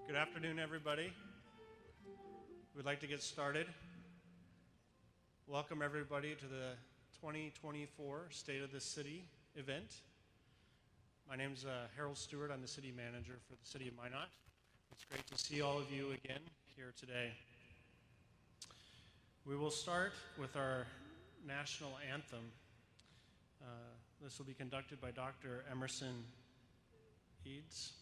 Good afternoon, everybody. We'd like to get started. Welcome, everybody, to the 2024 State of the City event. My name is Harold Stewart. I'm the city manager for the city of Minot. It's great to see all of you again here today. We will start with our national anthem. This will be conducted by Dr. Emerson Eads,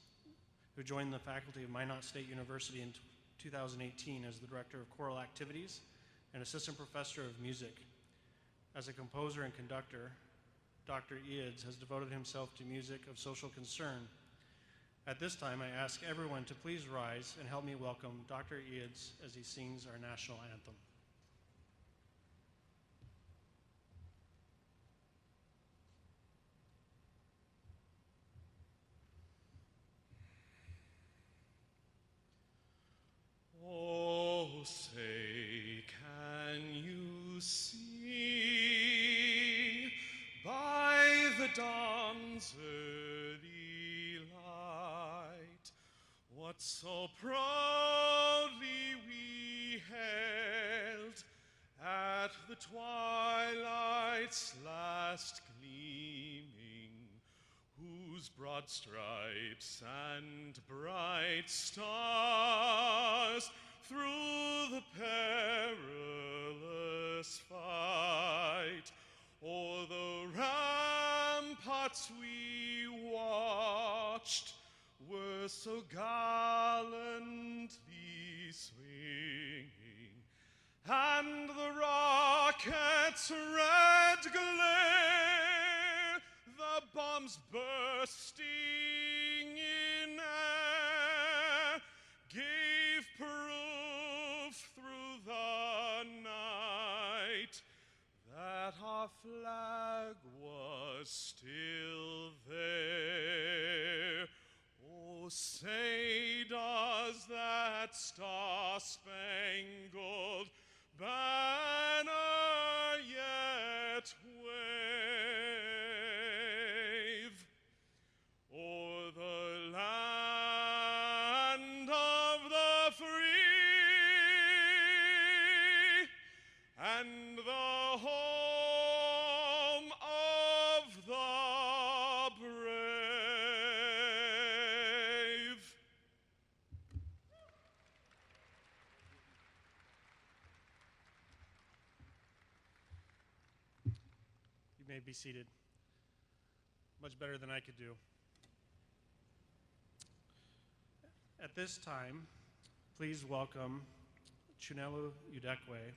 who joined the faculty of Minot State University in 2018 as the Director of Choral Activities and Assistant Professor of Music. As a composer and conductor, Dr. Eads has devoted himself to music of social concern. At this time, I ask everyone to please rise and help me welcome Dr. Eads as he sings our national anthem. Oh, say, can you see by the dawn's early light what so proudly we hailed at the twilight's last gleaming, whose broad stripes and bright stars through the perilous fight o'er the ramparts we watched were so gallantly swinging, and the rocket's red glare, the bombs bursting in air, gave proof through the night that our flag was still there. Oh, say, does that star-spangled banner yet wave o'er the land of the free and the home of the brave? You may be seated. Much better than I could do. At this time, please welcome Chunelu Udekwe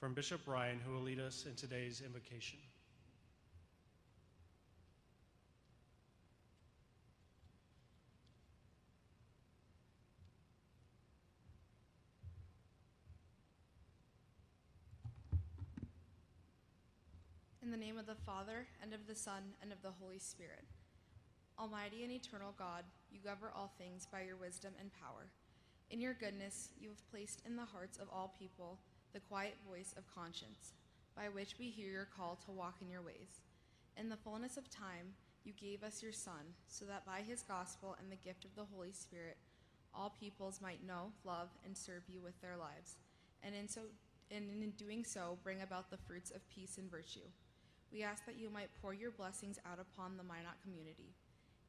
from Bishop Ryan, who will lead us in today's invocation. In the name of the Father, and of the Son, and of the Holy Spirit. Almighty and eternal God, you govern all things by your wisdom and power. In your goodness, you have placed in the hearts of all people the quiet voice of conscience, by which we hear your call to walk in your ways. In the fullness of time, you gave us your Son, so that by his gospel and the gift of the Holy Spirit, all peoples might know, love, and serve you with their lives, and in doing so, bring about the fruits of peace and virtue. We ask that you might pour your blessings out upon the Minot community.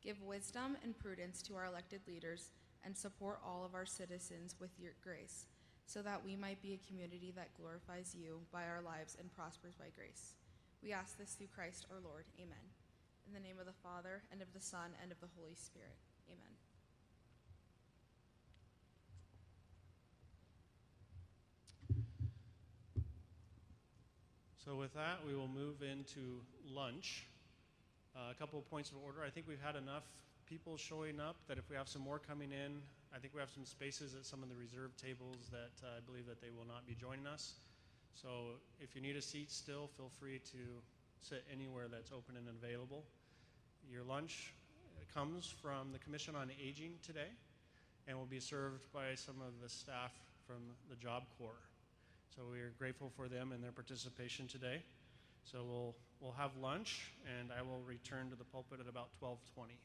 Give wisdom and prudence to our elected leaders and support all of our citizens with your grace, so that we might be a community that glorifies you by our lives and prospers by grace. We ask this through Christ our Lord. Amen. In the name of the Father, and of the Son, and of the Holy Spirit. Amen. So with that, we will move into lunch. A couple of points of order. I think we've had enough people showing up that if we have some more coming in, I think we have some spaces at some of the reserved tables that I believe that they will not be joining us. So if you need a seat still, feel free to sit anywhere that's open and available. Your lunch comes from the Commission on Aging today and will be served by some of the staff from the Job Corps. So we are grateful for them and their participation today. So we'll have lunch, and I will return to the pulpit at about 12:20.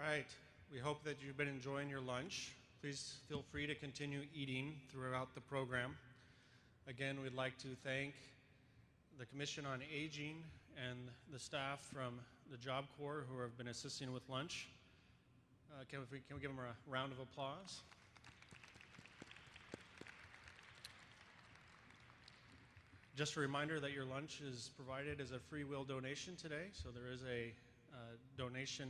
right. We hope that you've been enjoying your lunch. Please feel free to continue eating throughout the program. Again, we'd like to thank the Commission on Aging and the staff from the Job Corps who have been assisting with lunch. Can we give them a round of applause? Just a reminder that your lunch is provided as a free will donation today, so there is a donation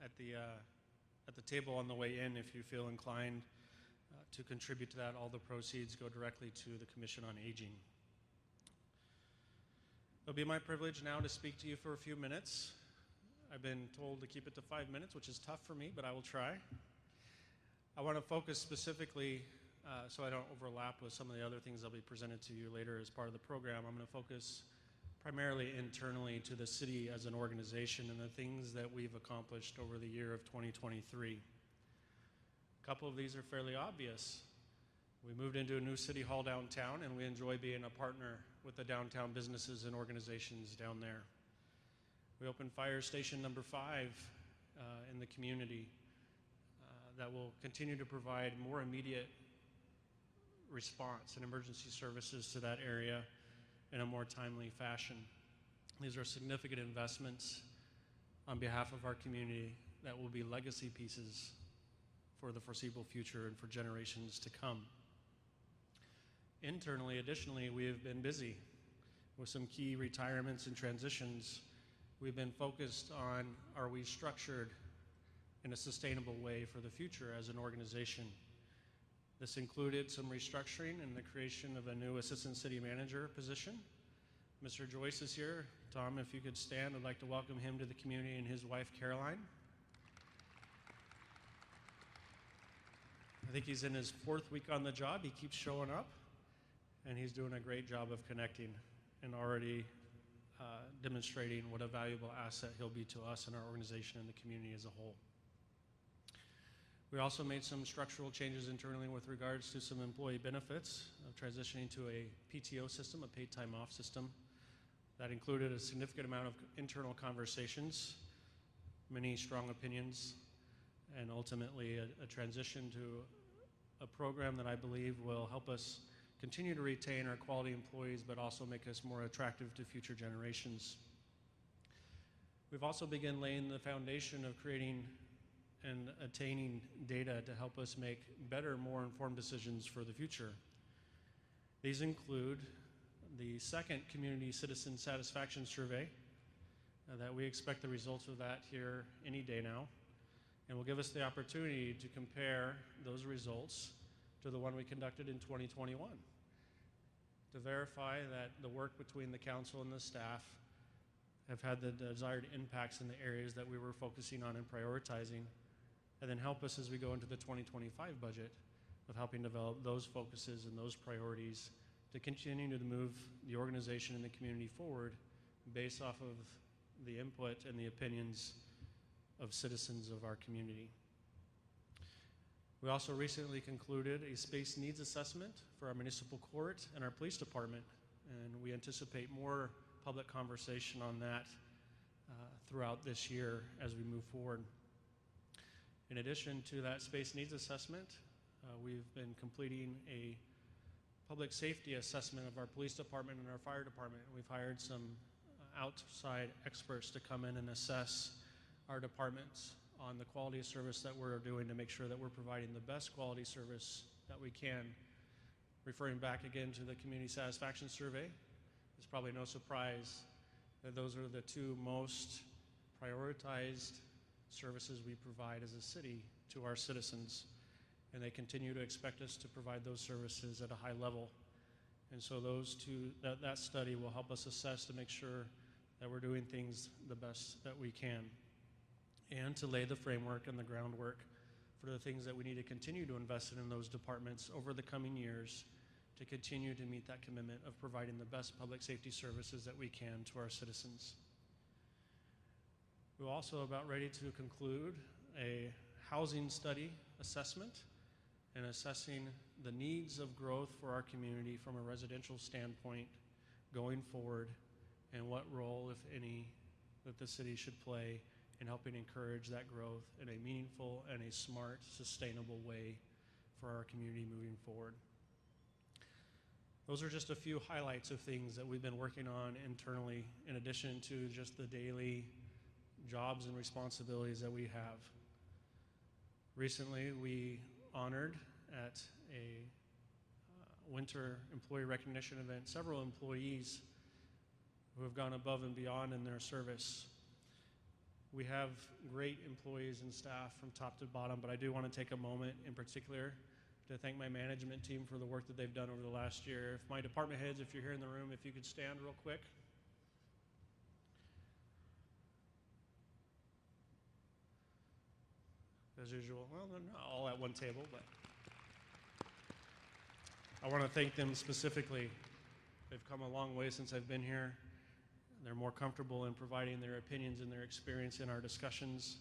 at the table on the way in if you feel inclined to contribute to that. All the proceeds go directly to the Commission on Aging. It'll be my privilege now to speak to you for a few minutes. I've been told to keep it to 5 minutes, which is tough for me, but I will try. I want to focus specifically, so I don't overlap with some of the other things that'll be presented to you later as part of the program. I'm going to focus primarily internally to the city as an organization and the things that we've accomplished over the year of 2023. A couple of these are fairly obvious. We moved into a new city hall downtown, and we enjoy being a partner with the downtown businesses and organizations down there. We opened Fire Station number 5 in the community that will continue to provide more immediate response and emergency services to that area in a more timely fashion. These are significant investments on behalf of our community that will be legacy pieces for the foreseeable future and for generations to come. Internally, additionally, we have been busy with some key retirements and transitions. We've been focused on, are we structured in a sustainable way for the future as an organization? This included some restructuring and the creation of a new assistant city manager position. Mr. Joyce is here. Tom, if you could stand, I'd like to welcome him to the community and his wife, Caroline. I think he's in his 4th week on the job. He keeps showing up, and he's doing a great job of connecting and already demonstrating what a valuable asset he'll be to us and our organization and the community as a whole. We also made some structural changes internally with regards to some employee benefits, transitioning to a PTO system, a paid time off system. That included a significant amount of internal conversations, many strong opinions, and ultimately a transition to a program that I believe will help us continue to retain our quality employees, but also make us more attractive to future generations. We've also begun laying the foundation of creating and attaining data to help us make better, more informed decisions for the future. These include the 2nd Community Citizen Satisfaction Survey that we expect the results of that here any day now, and will give us the opportunity to compare those results to the one we conducted in 2021, to verify that the work between the council and the staff have had the desired impacts in the areas that we were focusing on and prioritizing, and then help us as we go into the 2025 budget of helping develop those focuses and those priorities to continue to move the organization and the community forward based off of the input and the opinions of citizens of our community. We also recently concluded a space needs assessment for our municipal court and our police department, and we anticipate more public conversation on that throughout this year as we move forward. In addition to that space needs assessment, we've been completing a public safety assessment of our police department and our fire department. We've hired some outside experts to come in and assess our departments on the quality of service that we're doing to make sure that we're providing the best quality service that we can. Referring back again to the Community Satisfaction Survey, it's probably no surprise that those are the 2 most prioritized services we provide as a city to our citizens, and they continue to expect us to provide those services at a high level. And so that study will help us assess to make sure that we're doing things the best that we can, and to lay the framework and the groundwork for the things that we need to continue to invest in those departments over the coming years to continue to meet that commitment of providing the best public safety services that we can to our citizens. We're also about ready to conclude a housing study assessment and assessing the needs of growth for our community from a residential standpoint going forward, and what role, if any, that the city should play in helping encourage that growth in a meaningful and a smart, sustainable way for our community moving forward. Those are just a few highlights of things that we've been working on internally, in addition to just the daily jobs and responsibilities that we have. Recently, we honored at a winter employee recognition event several employees who have gone above and beyond in their service. We have great employees and staff from top to bottom, but I do want to take a moment in particular to thank my management team for the work that they've done over the last year. If my department heads, if you're here in the room, if you could stand real quick. As usual, well, they're not all at one table, but I want to thank them specifically. They've come a long way since I've been here. They're more comfortable in providing their opinions and their experience in our discussions.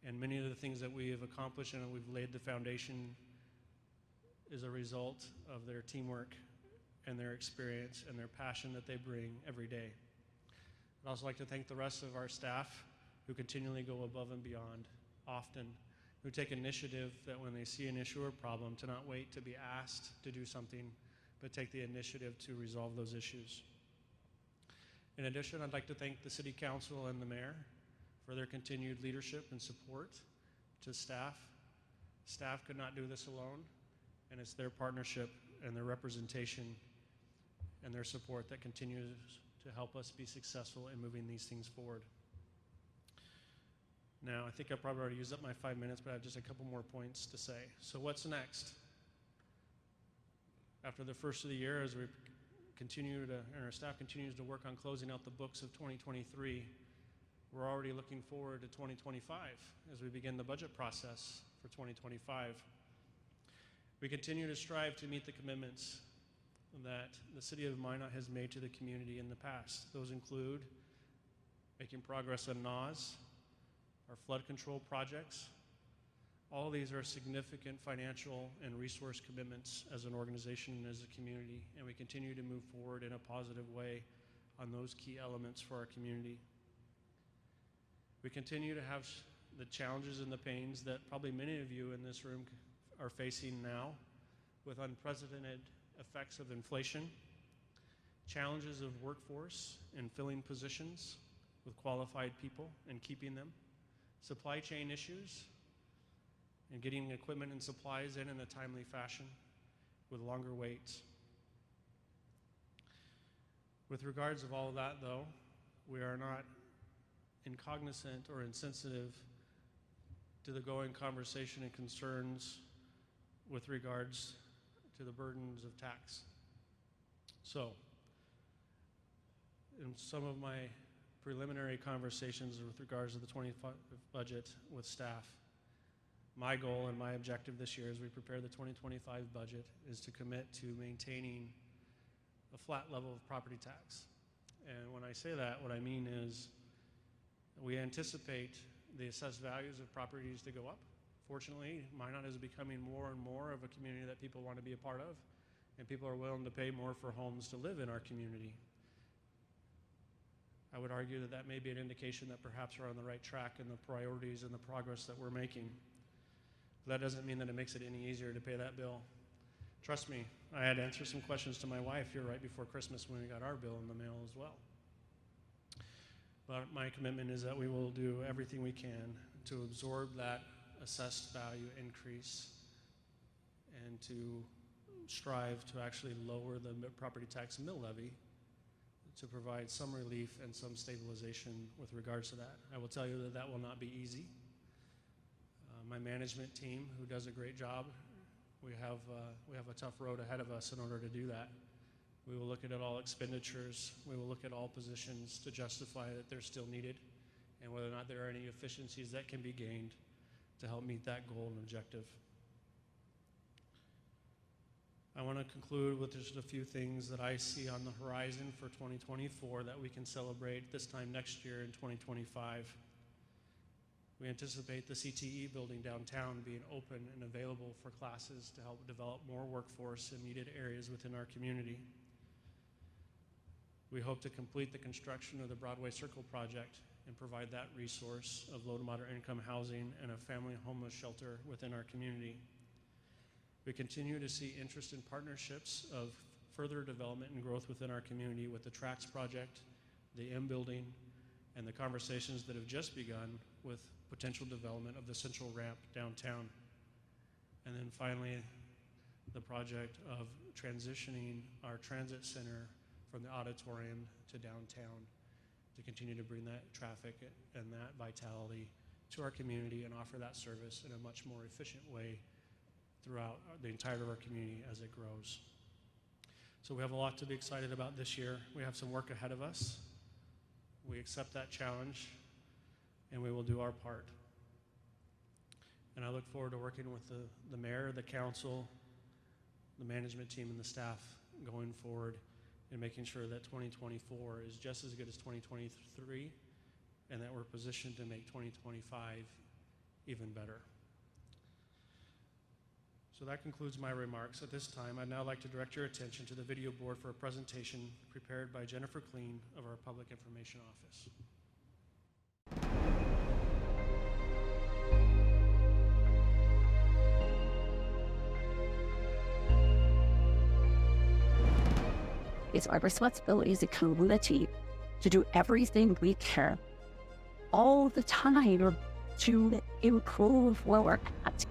And many of the things that we have accomplished and we've laid the foundation is a result of their teamwork and their experience and their passion that they bring every day. I'd also like to thank the rest of our staff who continually go above and beyond, often, who take initiative that when they see an issue or problem, to not wait to be asked to do something, but take the initiative to resolve those issues. In addition, I'd like to thank the City Council and the Mayor for their continued leadership and support to staff. Staff could not do this alone, and it's their partnership and their representation and their support that continues to help us be successful in moving these things forward. Now, I think I probably already used up my 5 minutes, but I have just a couple more points to say. So what's next? After the first of the year, as we continue to, and our staff continues to work on closing out the books of 2023, we're already looking forward to 2025 as we begin the budget process for 2025. We continue to strive to meet the commitments that the City of Minot has made to the community in the past. Those include making progress on NAWS, our flood control projects. All these are significant financial and resource commitments as an organization and as a community, and we continue to move forward in a positive way on those key elements for our community. We continue to have the challenges and the pains that probably many of you in this room are facing now, with unprecedented effects of inflation, challenges of workforce and filling positions with qualified people and keeping them, supply chain issues, and getting equipment and supplies in a timely fashion with longer waits. With regards of all of that, though, we are not incognizant or insensitive to the going conversation and concerns with regards to the burdens of tax. So, in some of my preliminary conversations with regards to the 25 budget with staff, my goal and my objective this year as we prepare the 2025 budget is to commit to maintaining a flat level of property tax. And when I say that, what I mean is we anticipate the assessed values of properties to go up. Fortunately, Minot is becoming more and more of a community that people want to be a part of, and people are willing to pay more for homes to live in our community. I would argue that that may be an indication that perhaps we're on the right track in the priorities and the progress that we're making. That doesn't mean that it makes it any easier to pay that bill. Trust me, I had to answer some questions to my wife here right before Christmas when we got our bill in the mail as well. But my commitment is that we will do everything we can to absorb that assessed value increase and to strive to actually lower the property tax mill levy to provide some relief and some stabilization with regards to that. I will tell you that that will not be easy. My management team, who does a great job, we have a tough road ahead of us in order to do that. We will look at all expenditures. We will look at all positions to justify that they're still needed and whether or not there are any efficiencies that can be gained to help meet that goal and objective. I want to conclude with just a few things that I see on the horizon for 2024 that we can celebrate this time next year in 2025. We anticipate the CTE building downtown being open and available for classes to help develop more workforce in needed areas within our community. We hope to complete the construction of the Broadway Circle project and provide that resource of low to moderate income housing and a family homeless shelter within our community. We continue to see interest in partnerships of further development and growth within our community with the Tracks Project, the M Building, and the conversations that have just begun with potential development of the Central Ramp downtown. And then finally, the project of transitioning our transit center from the auditorium to downtown to continue to bring that traffic and that vitality to our community and offer that service in a much more efficient way throughout the entirety of our community as it grows. So we have a lot to be excited about this year. We have some work ahead of us. We accept that challenge, and we will do our part. And I look forward to working with the mayor, the council, the management team, and the staff going forward and making sure that 2024 is just as good as 2023 and that we're positioned to make 2025 even better. So that concludes my remarks. At this time, I'd now like to direct your attention to the video board for a presentation prepared by Jennifer Kleen of our Public Information Office. It's our responsibility as a community to do everything we can all the time to improve where we're at.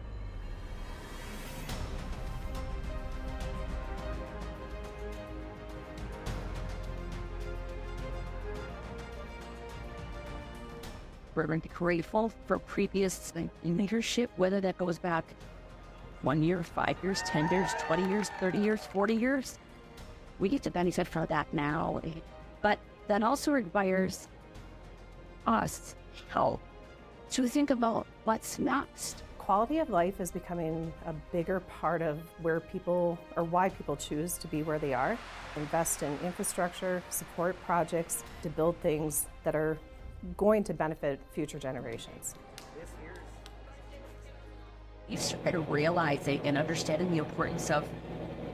We're grateful for previous leadership, whether that goes back 1 year, 5 years, 10 years, 20 years, 30 years, 40 years. We get to benefit from that now, but that also requires us help to think about what's next. Quality of life is becoming a bigger part of where people, or why people choose to be where they are. Invest in infrastructure, support projects to build things that are going to benefit future generations. You started realizing and understanding the importance of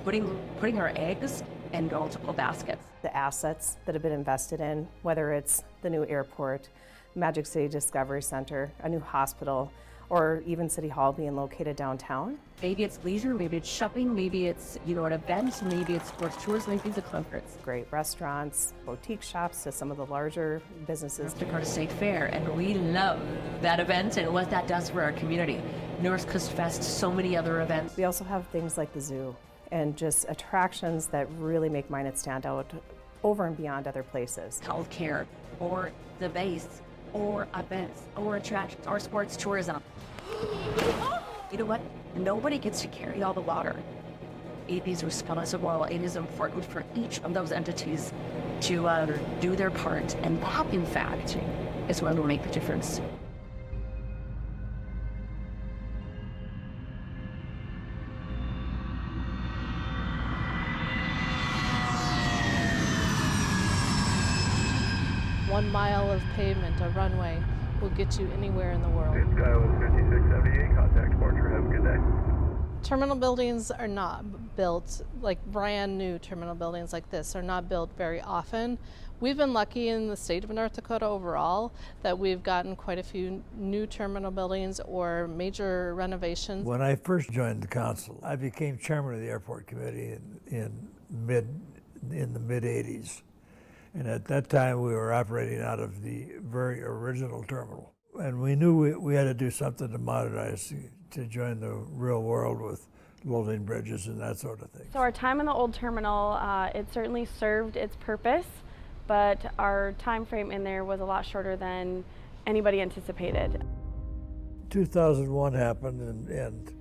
putting our eggs in multiple baskets. The assets that have been invested in, whether it's the new airport, Magic City Discovery Center, a new hospital, or even City Hall being located downtown. Maybe it's leisure, maybe it's shopping, maybe it's an event, maybe it's sports tours, maybe it's a conference. Great restaurants, boutique shops to some of the larger businesses. North Dakota State Fair, and we love that event and what that does for our community. North Coast Fest, so many other events. We also have things like the zoo and just attractions that really make Minot stand out over and beyond other places. Healthcare, or the base, or events, or attractions, or sports tourism. You know what? Nobody gets to carry all the water. It is responsible. It is important for each of those entities to do their part, and that, in fact, is what will make the difference. One mile of pavement, a runway, will get you anywhere in the world. Skyline 5678, contact departure, have a good day. Terminal buildings are not built, like brand new terminal buildings like this, are not built very often. We've been lucky in the state of North Dakota overall that we've gotten quite a few new terminal buildings or major renovations. When I first joined the council, I became chairman of the airport committee in the mid 80s. And at that time, we were operating out of the very original terminal. And we knew we had to do something to modernize, to join the real world with loading bridges and that sort of thing. So our time in the old terminal, it certainly served its purpose, but our time frame in there was a lot shorter than anybody anticipated. 2001 happened, and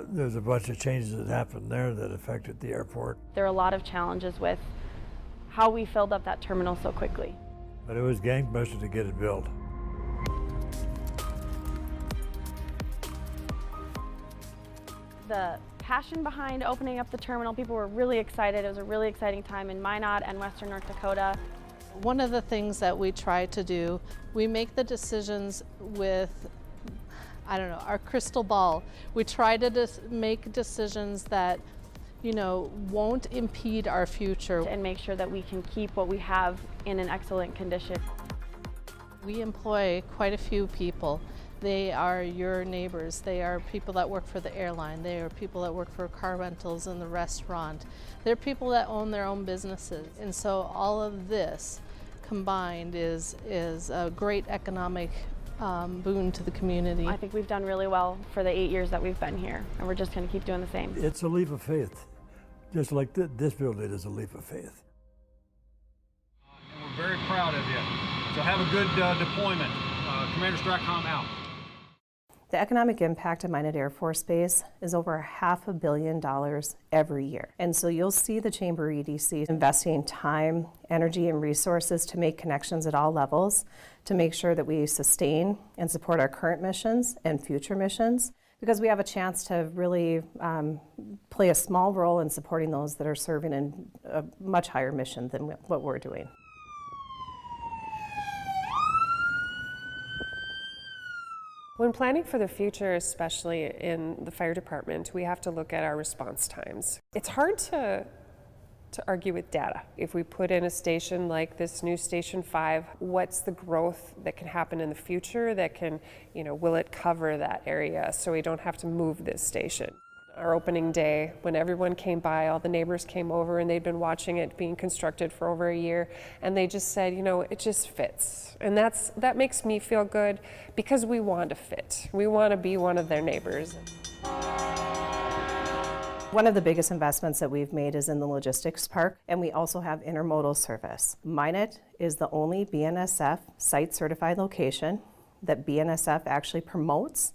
there's a bunch of changes that happened there that affected the airport. There are a lot of challenges with how we filled up that terminal so quickly. But it was gangbusters to get it built. The passion behind opening up the terminal, people were really excited. It was a really exciting time in Minot and Western North Dakota. One of the things that we try to do, we make the decisions with, our crystal ball. We try to make decisions that won't impede our future. And make sure that we can keep what we have in an excellent condition. We employ quite a few people. They are your neighbors. They are people that work for the airline. They are people that work for car rentals in the restaurant. They're people that own their own businesses. And so all of this combined is a great economic boon to the community. I think we've done really well for the 8 years that we've been here, and we're just going to keep doing the same. It's a leap of faith, just like this building is a leap of faith. We're very proud of you. So have a good deployment. Commanders.com out. The economic impact of Minot Air Force Base is over $500 million every year. And so you'll see the Chamber EDC investing time, energy, and resources to make connections at all levels to make sure that we sustain and support our current missions and future missions, because we have a chance to really play a small role in supporting those that are serving in a much higher mission than what we're doing. When planning for the future, especially in the fire department, we have to look at our response times. It's hard to argue with data. If we put in a station like this new Station 5, what's the growth that can happen in the future that can, will it cover that area so we don't have to move this station? Our opening day, when everyone came by, all the neighbors came over and they'd been watching it being constructed for over a year, and they just said, it just fits. And that makes me feel good because we want to fit. We want to be one of their neighbors. One of the biggest investments that we've made is in the logistics park, and we also have intermodal service. Minot is the only BNSF site certified location that BNSF actually promotes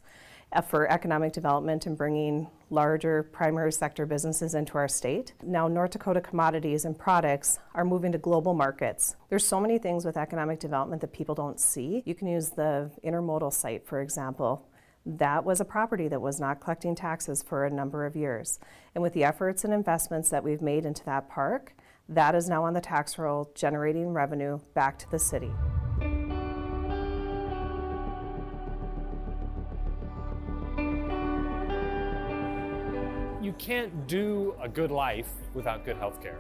for economic development and bringing larger primary sector businesses into our state. Now, North Dakota commodities and products are moving to global markets. There's so many things with economic development that people don't see. You can use the intermodal site, for example. That was a property that was not collecting taxes for a number of years. And with the efforts and investments that we've made into that park, that is now on the tax roll, generating revenue back to the city. You can't do a good life without good health care.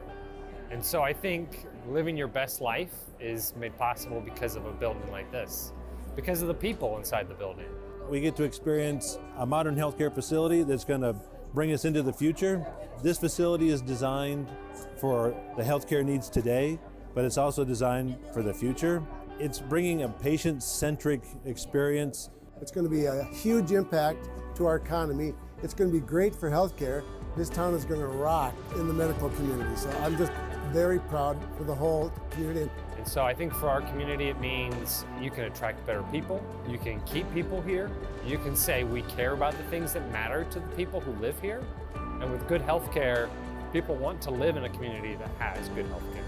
And so I think living your best life is made possible because of a building like this, because of the people inside the building. We get to experience a modern healthcare facility that's going to bring us into the future. This facility is designed for the healthcare needs today, but it's also designed for the future. It's bringing a patient-centric experience. It's going to be a huge impact to our economy. It's going to be great for healthcare. This town is going to rock in the medical community. So I'm just very proud for the whole community. And so I think for our community, it means you can attract better people. You can keep people here. You can say we care about the things that matter to the people who live here. And with good health care, people want to live in a community that has good health care.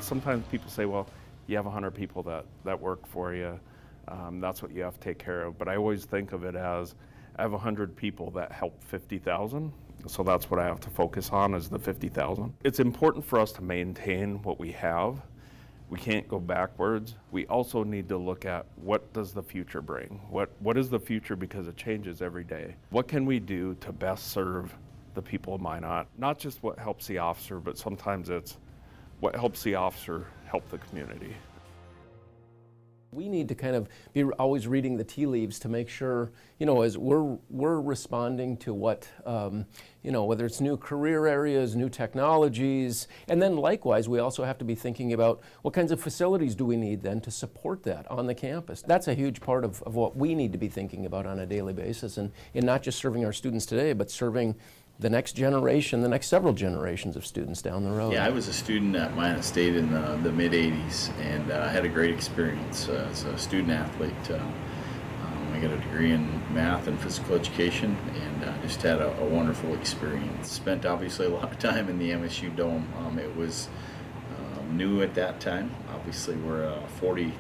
Sometimes people say, well, you have 100 people that work for you. That's what you have to take care of. But I always think of it as I have 100 people that help 50,000. So that's what I have to focus on is the 50,000. It's important for us to maintain what we have. We can't go backwards. We also need to look at what does the future bring? What is the future, because it changes every day? What can we do to best serve the people of Minot? Not just what helps the officer, but sometimes it's what helps the officer help the community. We need to kind of be always reading the tea leaves to make sure, as we're responding to what, whether it's new career areas, new technologies, and then likewise, we also have to be thinking about what kinds of facilities do we need then to support that on the campus. That's a huge part of what we need to be thinking about on a daily basis, and in not just serving our students today, but serving the next generation, the next several generations of students down the road. Yeah, I was a student at Minot State in the mid-'80s, and I had a great experience as a student athlete. I got a degree in math and physical education, and just had a wonderful experience. Spent obviously a lot of time in the MSU Dome. It was new at that time. Obviously, we're a 42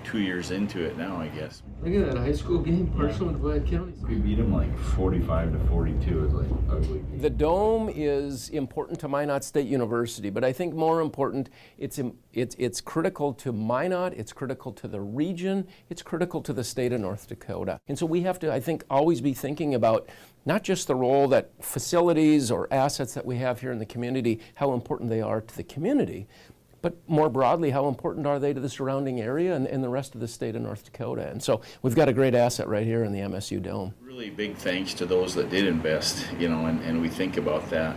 2 years into it now, I guess. Look at that high school game, Parshall and Divide County. We beat them like 45-42. It's like ugly. The dome is important to Minot State University, but I think more important, it's critical to Minot, it's critical to the region, it's critical to the state of North Dakota. And so we have to, I think, always be thinking about not just the role that facilities or assets that we have here in the community, how important they are to the community, but more broadly, how important are they to the surrounding area and the rest of the state of North Dakota? And so we've got a great asset right here in the MSU Dome. Really big thanks to those that did invest, you know, and we think about that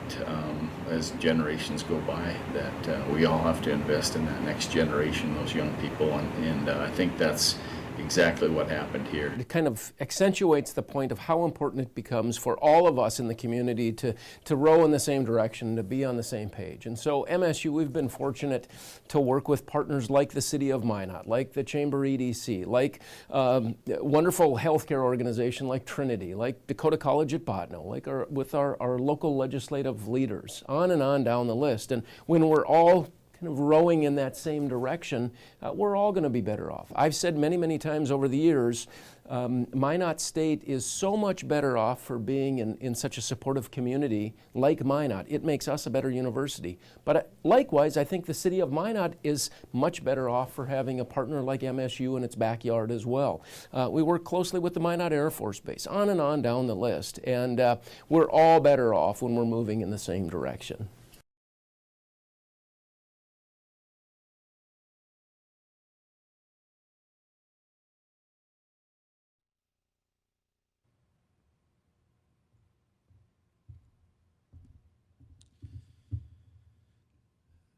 as generations go by, that we all have to invest in that next generation, those young people, and I think that's exactly what happened here. It kind of accentuates the point of how important it becomes for all of us in the community to row in the same direction, to be on the same page. And so MSU, we've been fortunate to work with partners like the City of Minot, like the Chamber EDC, like wonderful healthcare organization like Trinity, like Dakota College at Botno, like with our local legislative leaders, on and on down the list. And when we're all kind of rowing in that same direction, we're all going to be better off. I've said many, many times over the years, Minot State is so much better off for being in such a supportive community like Minot. It makes us a better university. But likewise, I think the city of Minot is much better off for having a partner like MSU in its backyard as well. We work closely with the Minot Air Force Base, on and on down the list. And we're all better off when we're moving in the same direction.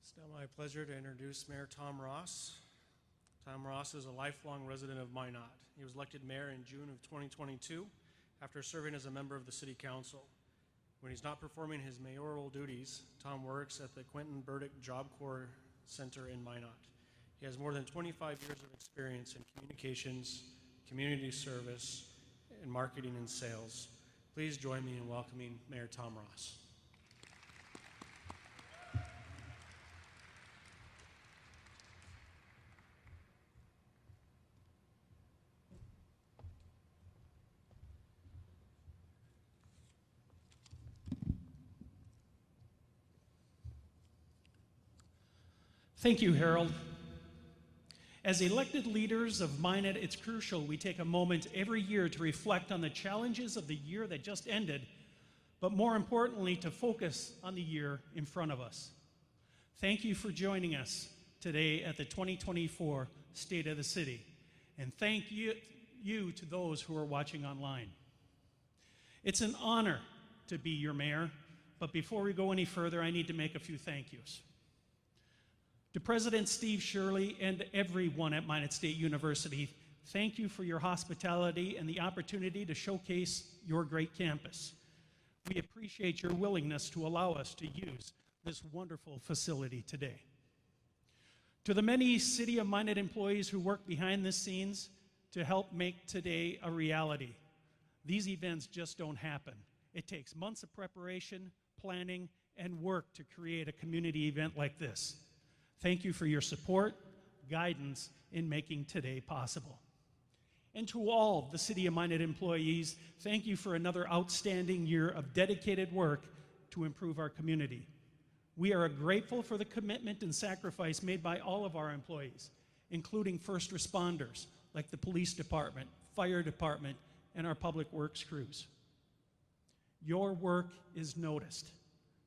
It's now my pleasure to introduce Mayor Tom Ross. Tom Ross is a lifelong resident of Minot. He was elected mayor in June of 2022 after serving as a member of the City Council. When he's not performing his mayoral duties, Tom works at the Quentin Burdick Job Corps Center in Minot. He has more than 25 years of experience in communications, community service, and marketing and sales. Please join me in welcoming Mayor Tom Ross. Thank you, Harold. As elected leaders of Minot, it's crucial we take a moment every year to reflect on the challenges of the year that just ended, but more importantly, to focus on the year in front of us. Thank you for joining us today at the 2024 State of the City, and thank you to those who are watching online. It's an honor to be your mayor, but before we go any further, I need to make a few thank yous. To President Steve Shirley and everyone at Minot State University, thank you for your hospitality and the opportunity to showcase your great campus. We appreciate your willingness to allow us to use this wonderful facility today. To the many City of Minot employees who work behind the scenes to help make today a reality, these events just don't happen. It takes months of preparation, planning, and work to create a community event like this. Thank you for your support, guidance in making today possible. And to all the City of Minot employees, thank you for another outstanding year of dedicated work to improve our community. We are grateful for the commitment and sacrifice made by all of our employees, including first responders like the police department, fire department, and our public works crews. Your work is noticed,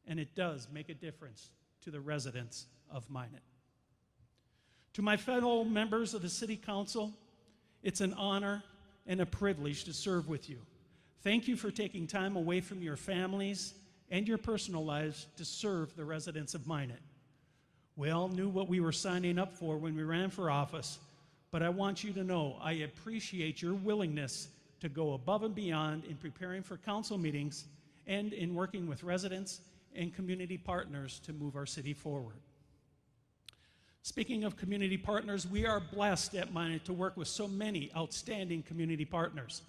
and it does make a difference to the residents of Minot. To my fellow members of the City Council, it's an honor and a privilege to serve with you. Thank you for taking time away from your families and your personal lives to serve the residents of Minot. We all knew what we were signing up for when we ran for office, but I want you to know I appreciate your willingness to go above and beyond in preparing for council meetings and in working with residents and community partners to move our city forward. Speaking of community partners, we are blessed at Minot to work with so many outstanding community partners.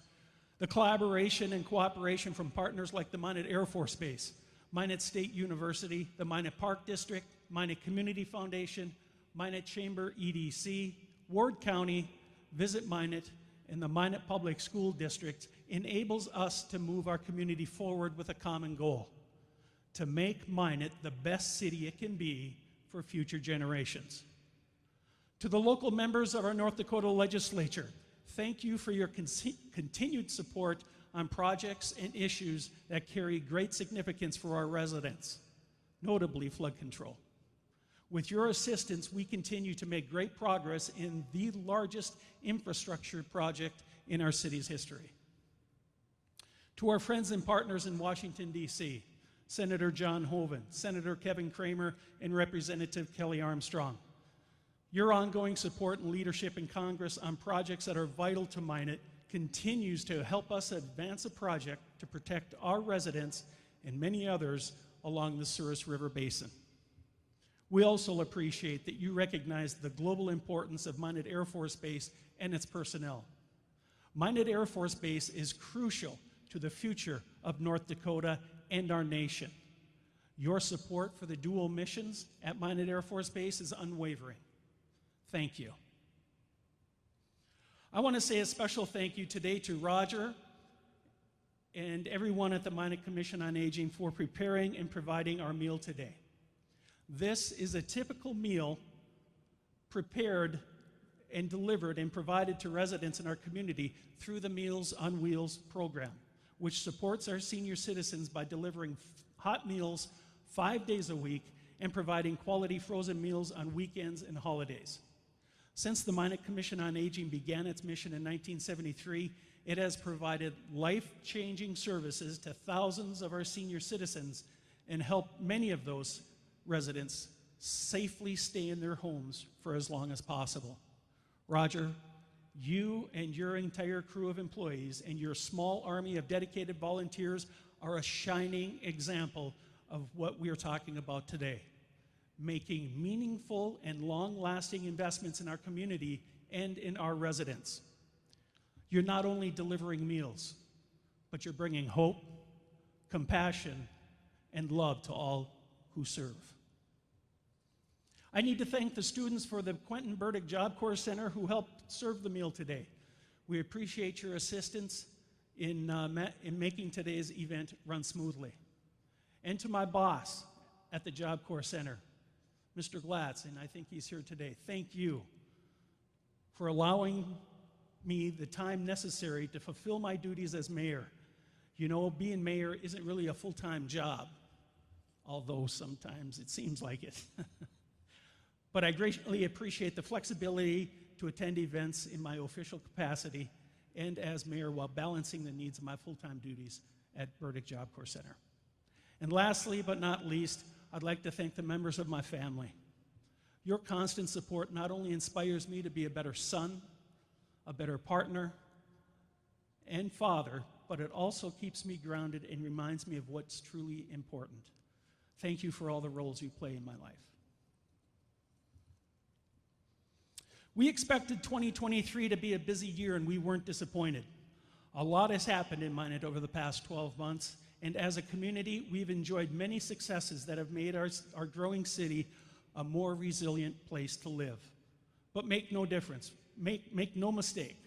The collaboration and cooperation from partners like the Minot Air Force Base, Minot State University, the Minot Park District, Minot Community Foundation, Minot Chamber EDC, Ward County, Visit Minot and the Minot Public School District enables us to move our community forward with a common goal: to make Minot the best city it can be for future generations. To the local members of our North Dakota legislature, thank you for your continued support on projects and issues that carry great significance for our residents, notably flood control. With your assistance, we continue to make great progress in the largest infrastructure project in our city's history. To our friends and partners in Washington, D.C., Senator John Hoeven, Senator Kevin Kramer, and Representative Kelly Armstrong, your ongoing support and leadership in Congress on projects that are vital to Minot continues to help us advance a project to protect our residents and many others along the Souris River Basin. We also appreciate that you recognize the global importance of Minot Air Force Base and its personnel. Minot Air Force Base is crucial to the future of North Dakota and our nation. Your support for the dual missions at Minot Air Force Base is unwavering. Thank you. I want to say a special thank you today to Roger and everyone at the Minot Commission on Aging for preparing and providing our meal today. This is a typical meal prepared and delivered and provided to residents in our community through the Meals on Wheels program, which supports our senior citizens by delivering hot meals 5 days a week and providing quality frozen meals on weekends and holidays. Since the Minot Commission on Aging began its mission in 1973, it has provided life-changing services to thousands of our senior citizens and helped many of those residents safely stay in their homes for as long as possible. Roger, you and your entire crew of employees and your small army of dedicated volunteers are a shining example of what we are talking about today: making meaningful and long-lasting investments in our community and in our residents. You're not only delivering meals, but you're bringing hope, compassion, and love to all who serve. I need to thank the students for the Quentin Burdick Job Corps Center who helped serve the meal today. We appreciate your assistance in making today's event run smoothly. And to my boss at the Job Corps Center, Mr. Glatz, and I think he's here today, thank you for allowing me the time necessary to fulfill my duties as mayor. You know, being mayor isn't really a full-time job, although sometimes it seems like it. But I greatly appreciate the flexibility to attend events in my official capacity and as mayor while balancing the needs of my full-time duties at Burdick Job Corps Center. And lastly, but not least, I'd like to thank the members of my family. Your constant support not only inspires me to be a better son, a better partner, and father, but it also keeps me grounded and reminds me of what's truly important. Thank you for all the roles you play in my life. We expected 2023 to be a busy year, and we weren't disappointed. A lot has happened in Minot over the past 12 months, and as a community, we've enjoyed many successes that have made our growing city a more resilient place to live. But make no mistake,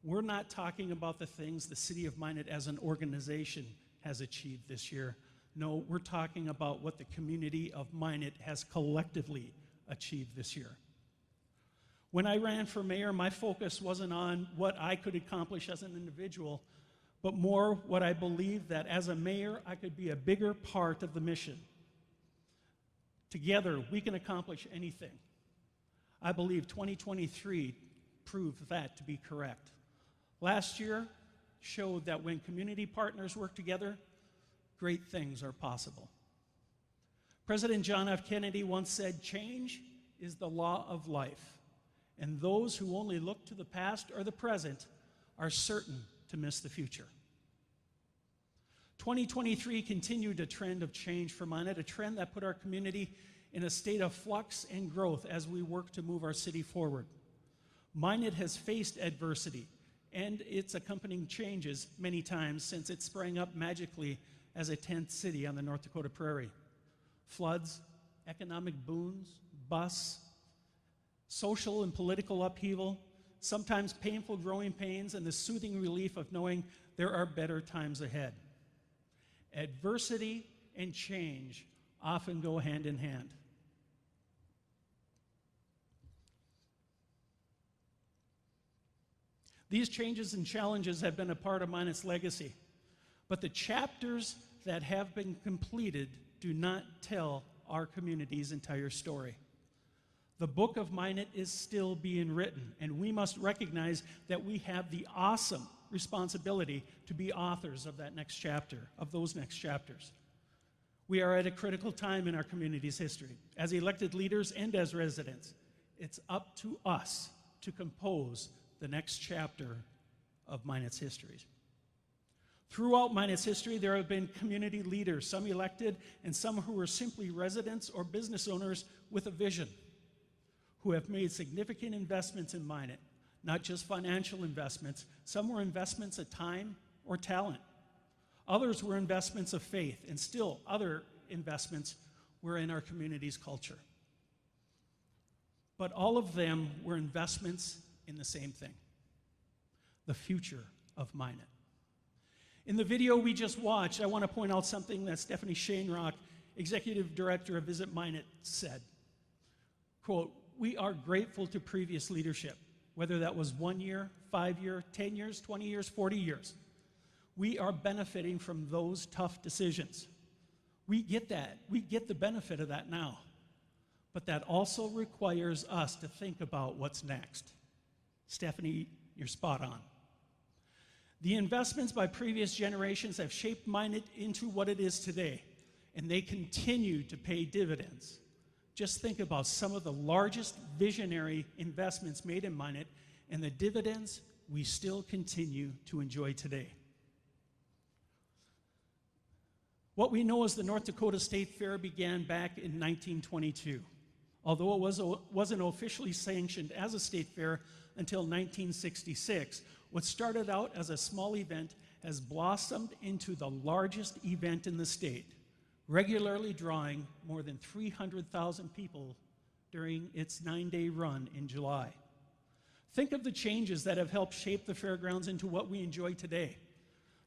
we're not talking about the things the city of Minot as an organization has achieved this year. No, we're talking about what the community of Minot has collectively achieved this year. When I ran for mayor, my focus wasn't on what I could accomplish as an individual, but more what I believed that as a mayor, I could be a bigger part of the mission. Together, we can accomplish anything. I believe 2023 proved that to be correct. Last year showed that when community partners work together, great things are possible. President John F. Kennedy once said, "Change is the law of life. And those who only look to the past or the present are certain to miss the future." 2023 continued a trend of change for Minot, a trend that put our community in a state of flux and growth as we work to move our city forward. Minot has faced adversity and its accompanying changes many times since it sprang up magically as a tent city on the North Dakota prairie. Floods, economic boons, busts, social and political upheaval, sometimes painful growing pains, and the soothing relief of knowing there are better times ahead. Adversity and change often go hand in hand. These changes and challenges have been a part of Minot's legacy, but the chapters that have been completed do not tell our community's entire story. The book of Minot is still being written, and we must recognize that we have the awesome responsibility to be authors of that next chapter, of those next chapters. We are at a critical time in our community's history. As elected leaders and as residents, it's up to us to compose the next chapter of Minot's history. Throughout Minot's history, there have been community leaders, some elected and some who were simply residents or business owners with a vision, who have made significant investments in Minot, not just financial investments. Some were investments of time or talent. Others were investments of faith, and still other investments were in our community's culture. But all of them were investments in the same thing: the future of Minot. In the video we just watched, I want to point out something that Stephanie Shainrock, Executive Director of Visit Minot, said. Quote, "We are grateful to previous leadership, whether that was 1 year, 5 years, 10 years, 20 years, 40 years. We are benefiting from those tough decisions. We get that. We get the benefit of that now. But that also requires us to think about what's next." Stephanie, you're spot on. The investments by previous generations have shaped Minot into what it is today, and they continue to pay dividends. Just think about some of the largest visionary investments made in Minot and the dividends we still continue to enjoy today. What we know as the North Dakota State Fair began back in 1922. Although it wasn't officially sanctioned as a state fair until 1966, what started out as a small event has blossomed into the largest event in the state, regularly drawing more than 300,000 people during its 9-day run in July. Think of the changes that have helped shape the fairgrounds into what we enjoy today.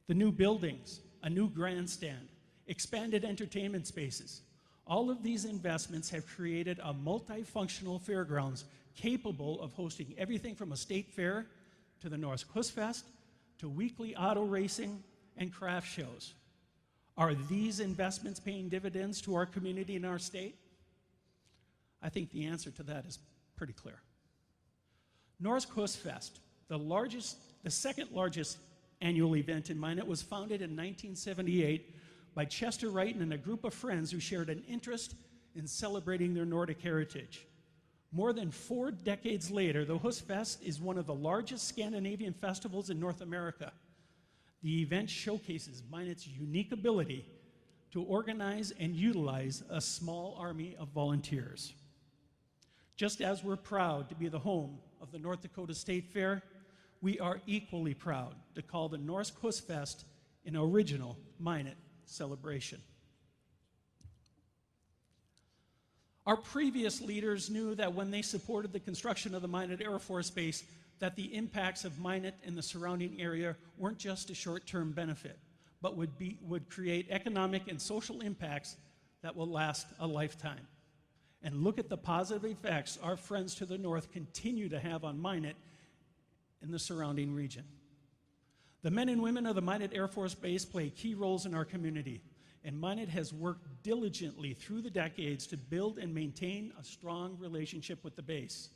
The new buildings, a new grandstand, expanded entertainment spaces. All of these investments have created a multifunctional fairgrounds capable of hosting everything from a state fair to the Norris Kuss Fest to weekly auto racing and craft shows. Are these investments paying dividends to our community and our state? I think the answer to that is pretty clear. Norris Kuss Fest, the second largest annual event in Minot, was founded in 1978 by Chester Wright and a group of friends who shared an interest in celebrating their Nordic heritage. More than 4 decades later, the Kuss Fest is one of the largest Scandinavian festivals in North America. The event showcases Minot's unique ability to organize and utilize a small army of volunteers. Just as we're proud to be the home of the North Dakota State Fair, we are equally proud to call the Norris Kuss Fest an original Minot celebration. Our previous leaders knew that when they supported the construction of the Minot Air Force Base, that the impacts of Minot and the surrounding area weren't just a short-term benefit, but would create economic and social impacts that will last a lifetime. And look at the positive effects our friends to the north continue to have on Minot and the surrounding region. The men and women of the Minot Air Force Base play key roles in our community, and Minot has worked diligently through the decades to build and maintain a strong relationship with the base.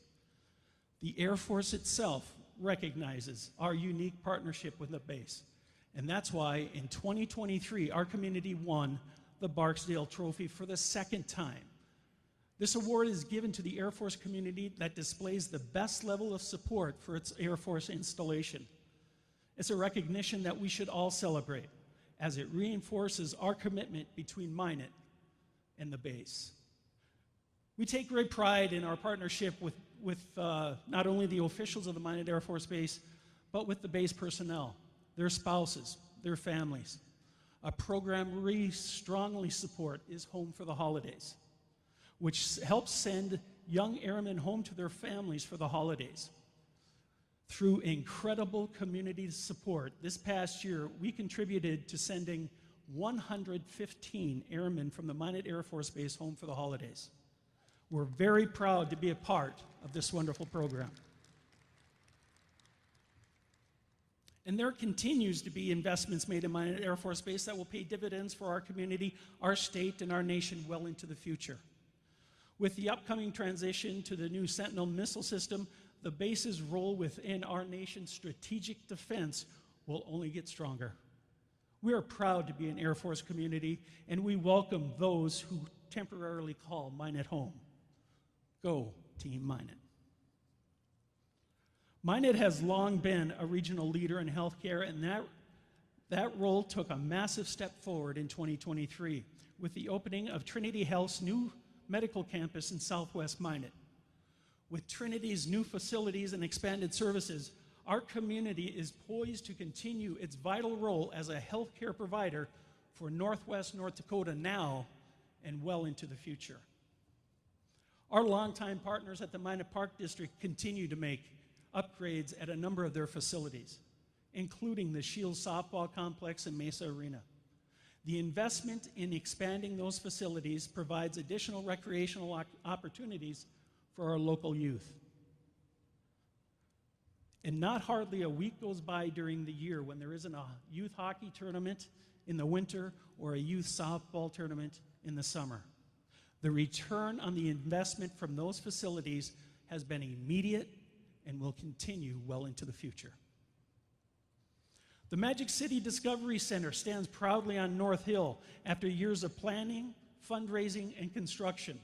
The Air Force itself recognizes our unique partnership with the base, and that's why in 2023 our community won the Barksdale Trophy for the second time. This award is given to the Air Force community that displays the best level of support for its Air Force installation. It's a recognition that we should all celebrate, as it reinforces our commitment between Minot and the base. We take great pride in our partnership with not only the officials of the Minot Air Force Base, but with the base personnel, their spouses, their families. A program we strongly support is Home for the Holidays, which helps send young airmen home to their families for the holidays. Through incredible community support, this past year, we contributed to sending 115 airmen from the Minot Air Force Base home for the holidays. We're very proud to be a part of this wonderful program. And there continues to be investments made in Minot Air Force Base that will pay dividends for our community, our state, and our nation well into the future. With the upcoming transition to the new Sentinel missile system, the base's role within our nation's strategic defense will only get stronger. We are proud to be an Air Force community, and we welcome those who temporarily call Minot home. Go, Team Minot. Minot has long been a regional leader in healthcare, and that role took a massive step forward in 2023 with the opening of Trinity Health's new medical campus in Southwest Minot. With Trinity's new facilities and expanded services, our community is poised to continue its vital role as a healthcare provider for Northwest North Dakota now and well into the future. Our longtime partners at the Minot Park District continue to make upgrades at a number of their facilities, including the Shields Softball Complex and Mesa Arena. The investment in expanding those facilities provides additional recreational opportunities for our local youth. And not hardly a week goes by during the year when there isn't a youth hockey tournament in the winter or a youth softball tournament in the summer. The return on the investment from those facilities has been immediate and will continue well into the future. The Magic City Discovery Center stands proudly on North Hill after years of planning, fundraising, and construction.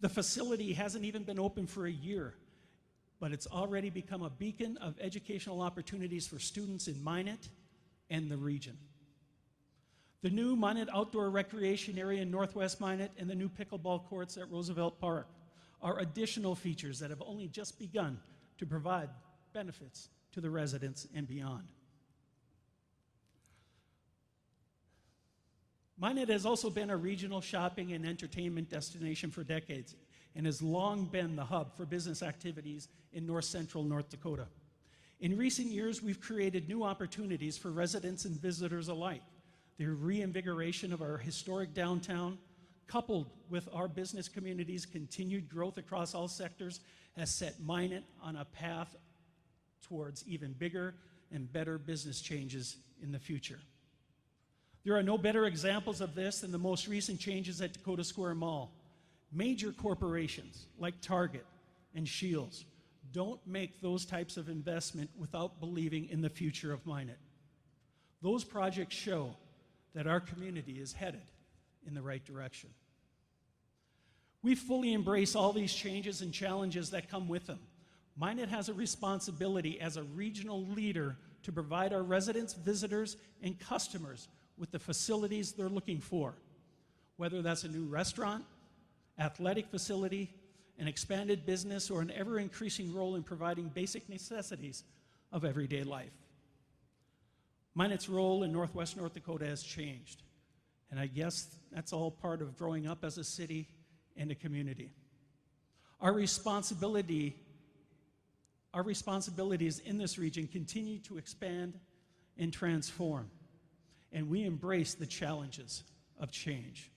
The facility hasn't even been open for a year, but it's already become a beacon of educational opportunities for students in Minot and the region. The new Minot Outdoor Recreation Area in Northwest Minot and the new pickleball courts at Roosevelt Park are additional features that have only just begun to provide benefits to the residents and beyond. Minot has also been a regional shopping and entertainment destination for decades and has long been the hub for business activities in north central North Dakota. In recent years, we've created new opportunities for residents and visitors alike. The reinvigoration of our historic downtown, coupled with our business community's continued growth across all sectors, has set Minot on a path towards even bigger and better business changes in the future. There are no better examples of this than the most recent changes at Dakota Square Mall. Major corporations like Target and Shields don't make those types of investment without believing in the future of Minot. Those projects show that our community is headed in the right direction. We fully embrace all these changes and challenges that come with them. Minot has a responsibility as a regional leader to provide our residents, visitors, and customers with the facilities they're looking for, whether that's a new restaurant, athletic facility, an expanded business, or an ever-increasing role in providing basic necessities of everyday life. Minot's role in Northwest North Dakota has changed, and I guess that's all part of growing up as a city and a community. Our responsibilities in this region continue to expand and transform, and we embrace the challenges of change.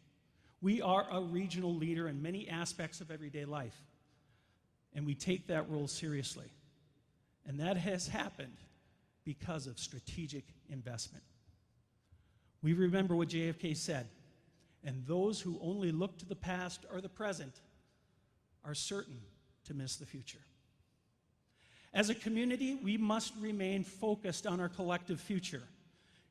We are a regional leader in many aspects of everyday life, and we take that role seriously. And that has happened because of strategic investment. We remember what JFK said, and those who only look to the past or the present are certain to miss the future. As a community, we must remain focused on our collective future.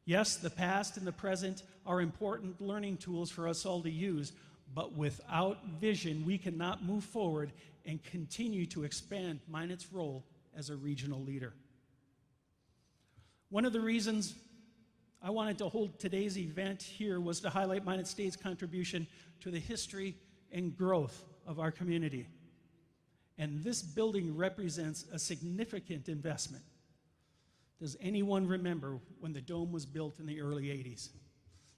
Yes, the past and the present are important learning tools for us all to use, but without vision, we cannot move forward and continue to expand Minot's role as a regional leader. One of the reasons I wanted to hold today's event here was to highlight Minot State's contribution to the history and growth of our community. And this building represents a significant investment. Does anyone remember when the dome was built in the early 80s?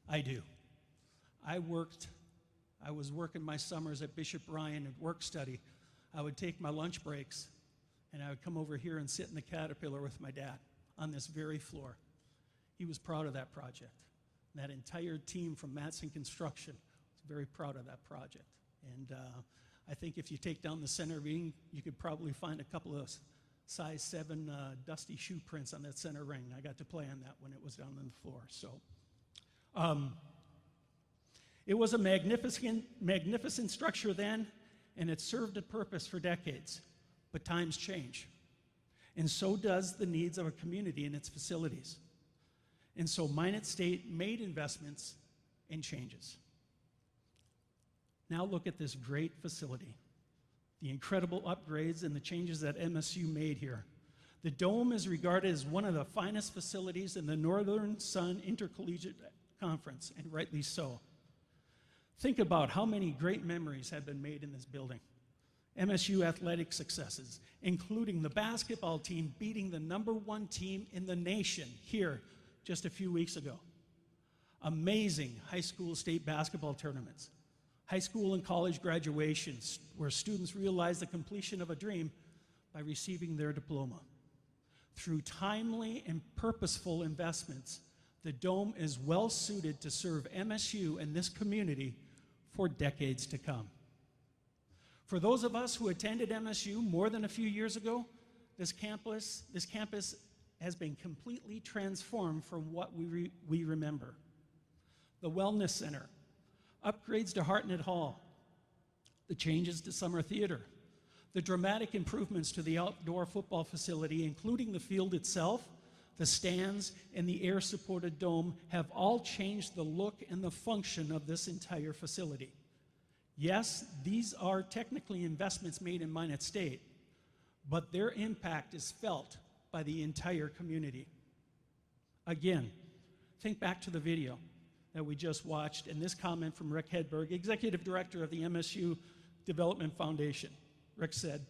I do. I was working my summers at Bishop Ryan at work study. I would take my lunch breaks and I would come over here and sit in the Caterpillar with my dad on this very floor. He was proud of that project. That entire team from Matson Construction was very proud of that project. And I think if you take down the center ring, you could probably find a couple of size 7 dusty shoe prints on that center ring. I got to play on that when it was down on the floor. So it was a magnificent structure then, and it served a purpose for decades. But times change, and so does the needs of a community and its facilities. And so Minot State made investments and changes. Now look at this great facility, the incredible upgrades and the changes that MSU made here. The Dome is regarded as one of the finest facilities in the Northern Sun Intercollegiate Conference, and rightly so. Think about how many great memories have been made in this building. MSU athletic successes, including the basketball team beating the #1 team in the nation here just a few weeks ago. Amazing high school state basketball tournaments, high school and college graduations where students realize the completion of a dream by receiving their diploma. Through timely and purposeful investments, the Dome is well suited to serve MSU and this community for decades to come. For those of us who attended MSU more than a few years ago, this campus has been completely transformed from what we remember. The Wellness Center, upgrades to Hartnett Hall, the changes to Summer Theater, the dramatic improvements to the outdoor football facility, including the field itself, the stands, and the air-supported dome, have all changed the look and the function of this entire facility. Yes, these are technically investments made in Minot State, but their impact is felt by the entire community. Again, think back to the video that we just watched and this comment from Rick Hedberg, Executive Director of the MSU Development Foundation. Rick said,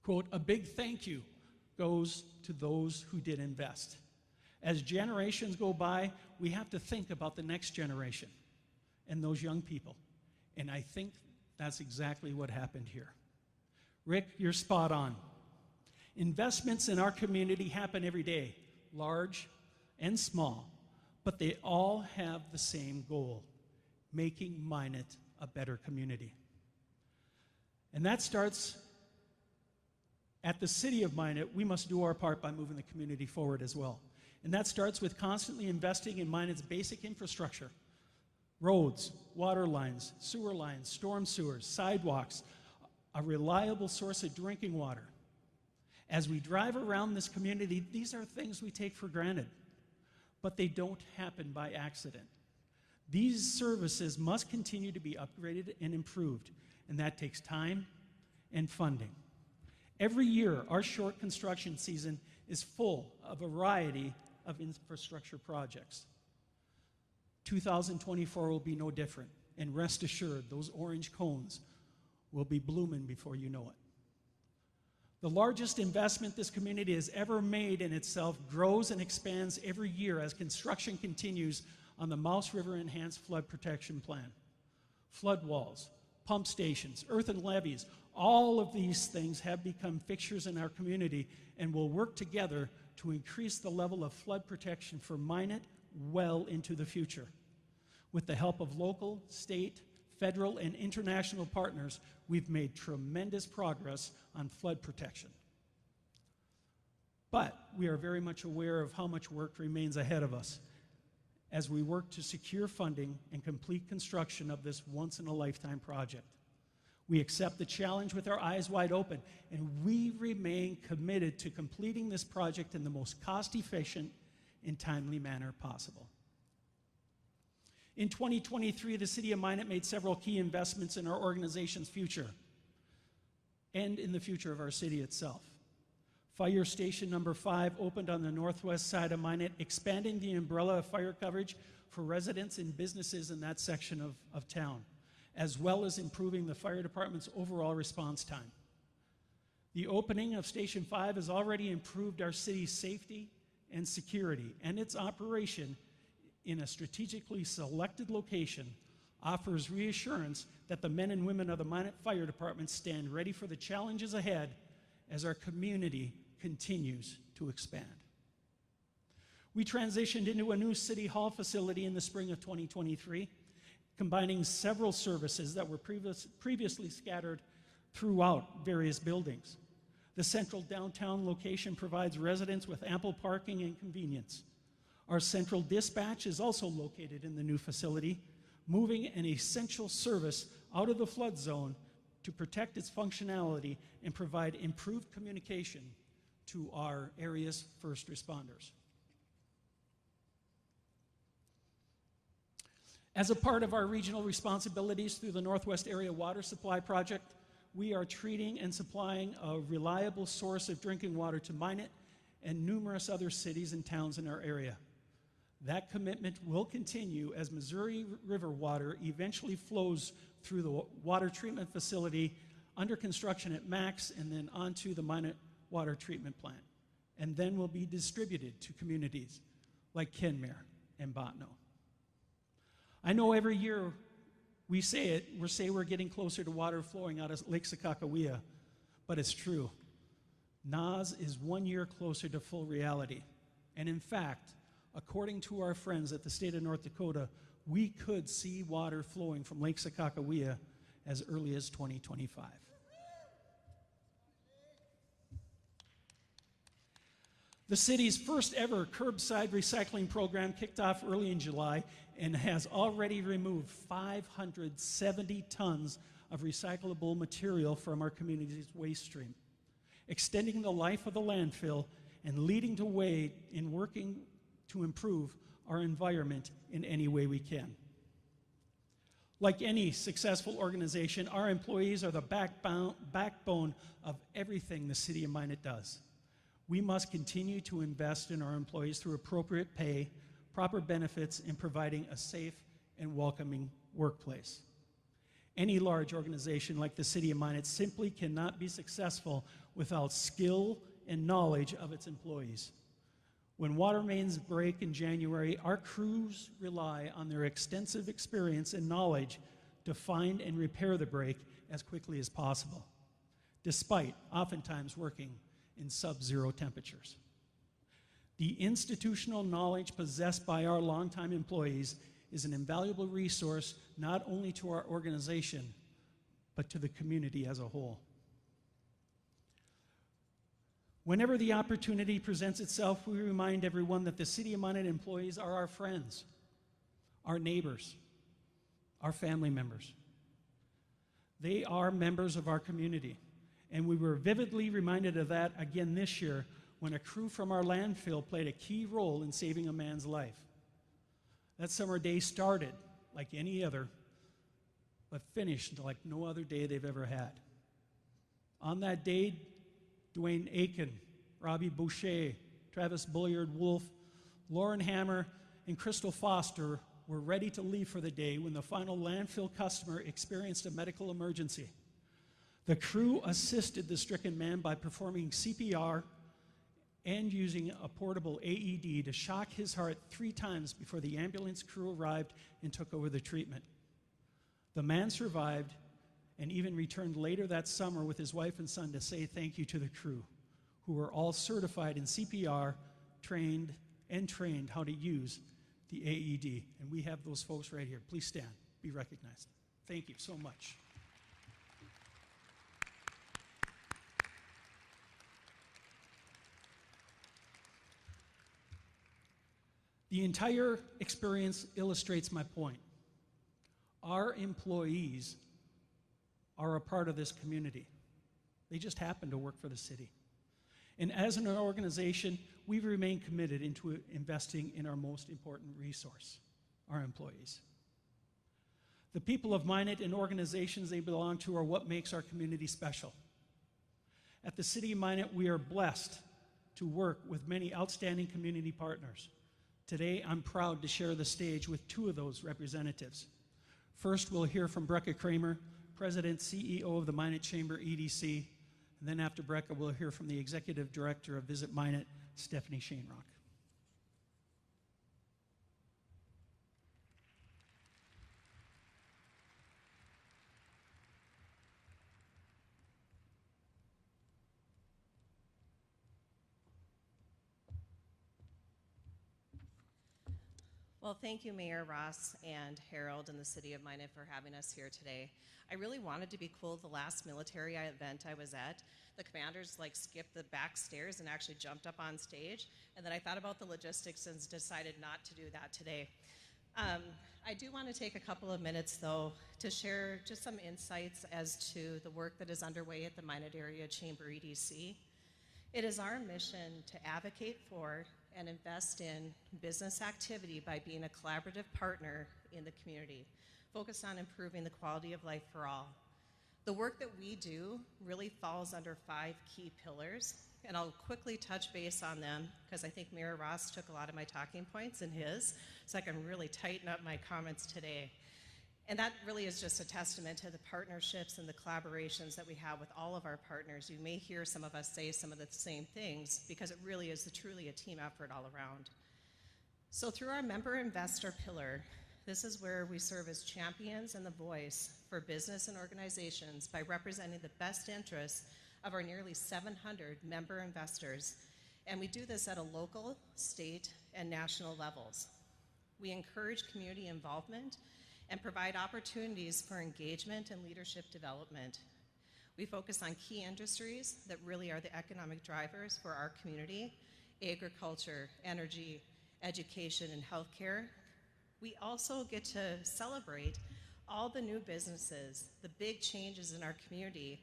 quote, "A big thank you goes to those who did invest. As generations go by, we have to think about the next generation and those young people. And I think that's exactly what happened here." Rick, you're spot on. Investments in our community happen every day, large and small, but they all have the same goal, making Minot a better community. And that starts at the city of Minot. We must do our part by moving the community forward as well. And that starts with constantly investing in Minot's basic infrastructure: roads, water lines, sewer lines, storm sewers, sidewalks, a reliable source of drinking water. As we drive around this community, these are things we take for granted, but they don't happen by accident. These services must continue to be upgraded and improved, and that takes time and funding. Every year, our short construction season is full of a variety of infrastructure projects. 2024 will be no different, and rest assured, those orange cones will be blooming before you know it. The largest investment this community has ever made in itself grows and expands every year as construction continues on the Mouse River Enhanced Flood Protection Plan. Flood walls, pump stations, earthen levees, all of these things have become fixtures in our community and will work together to increase the level of flood protection for Minot well into the future. With the help of local, state, federal, and international partners, we've made tremendous progress on flood protection. But we are very much aware of how much work remains ahead of us as we work to secure funding and complete construction of this once-in-a-lifetime project. We accept the challenge with our eyes wide open, and we remain committed to completing this project in the most cost-efficient and timely manner possible. In 2023, the City of Minot made several key investments in our organization's future and in the future of our city itself. Fire Station Number 5 opened on the northwest side of Minot, expanding the umbrella of fire coverage for residents and businesses in that section of town, as well as improving the fire department's overall response time. The opening of Station 5 has already improved our city's safety and security, and its operation in a strategically selected location offers reassurance that the men and women of the Minot Fire Department stand ready for the challenges ahead as our community continues to expand. We transitioned into a new City Hall facility in the spring of 2023, combining several services that were previously scattered throughout various buildings. The central downtown location provides residents with ample parking and convenience. Our central dispatch is also located in the new facility, moving an essential service out of the flood zone to protect its functionality and provide improved communication to our area's first responders. As a part of our regional responsibilities through the Northwest Area Water Supply Project, we are treating and supplying a reliable source of drinking water to Minot and numerous other cities and towns in our area. That commitment will continue as Missouri River water eventually flows through the water treatment facility under construction at Max and then onto the Minot Water Treatment Plant, and then will be distributed to communities like Kenmare and Botno. I know every year we say we're getting closer to water flowing out of Lake Sakakawea, but it's true. NAS is 1 year closer to full reality. And in fact, according to our friends at the state of North Dakota, we could see water flowing from Lake Sakakawea as early as 2025. The city's first ever curbside recycling program kicked off early in July and has already removed 570 tons of recyclable material from our community's waste stream, extending the life of the landfill and leading the way in working to improve our environment in any way we can. Like any successful organization, our employees are the backbone of everything the City of Minot does. We must continue to invest in our employees through appropriate pay, proper benefits, and providing a safe and welcoming workplace. Any large organization like the City of Minot simply cannot be successful without skill and knowledge of its employees. When water mains break in January, our crews rely on their extensive experience and knowledge to find and repair the break as quickly as possible, despite oftentimes working in sub-zero temperatures. The institutional knowledge possessed by our longtime employees is an invaluable resource not only to our organization, but to the community as a whole. Whenever the opportunity presents itself, we remind everyone that the City of Minot employees are our friends, our neighbors, our family members. They are members of our community, and we were vividly reminded of that again this year when a crew from our landfill played a key role in saving a man's life. That summer day started like any other, but finished like no other day they've ever had. On that day, Dwayne Aiken, Robbie Boucher, Travis Bulliard-Wolf, Lauren Hammer, and Crystal Foster were ready to leave for the day when the final landfill customer experienced a medical emergency. The crew assisted the stricken man by performing CPR and using a portable AED to shock his heart 3 times before the ambulance crew arrived and took over the treatment. The man survived and even returned later that summer with his wife and son to say thank you to the crew, who were all certified in CPR, trained how to use the AED. And we have those folks right here. Please stand, be recognized. Thank you so much. The entire experience illustrates my point. Our employees are a part of this community. They just happen to work for the city. And as an organization, we remain committed into investing in our most important resource, our employees. The people of Minot and organizations they belong to are what makes our community special. At the City of Minot, we are blessed to work with many outstanding community partners. Today, I'm proud to share the stage with 2 of those representatives. First, we'll hear from Brecca Kramer, President, CEO of the Minot Chamber EDC, and then after Brecca, we'll hear from the Executive Director of Visit Minot, Stephanie Shainrock. Well, thank you, Mayor Ross and Harold and the City of Minot for having us here today. I really wanted to be cool the last military event I was at. The commanders skipped the back stairs and actually jumped up on stage. And then I thought about the logistics and decided not to do that today. I do want to take a couple of minutes, though, to share just some insights as to the work that is underway at the Minot Area Chamber EDC. It is our mission to advocate for and invest in business activity by being a collaborative partner in the community, focused on improving the quality of life for all. The work that we do really falls under 5 key pillars, and I'll quickly touch base on them because I think Mayor Ross took a lot of my talking points in his, so I can really tighten up my comments today. And that really is just a testament to the partnerships and the collaborations that we have with all of our partners. You may hear some of us say some of the same things because it really is truly a team effort all around. So through our member investor pillar, this is where we serve as champions and the voice for business and organizations by representing the best interests of our nearly 700 member investors. And we do this at a local, state, and national levels. We encourage community involvement and provide opportunities for engagement and leadership development. We focus on key industries that really are the economic drivers for our community: agriculture, energy, education, and healthcare. We also get to celebrate all the new businesses, the big changes in our community.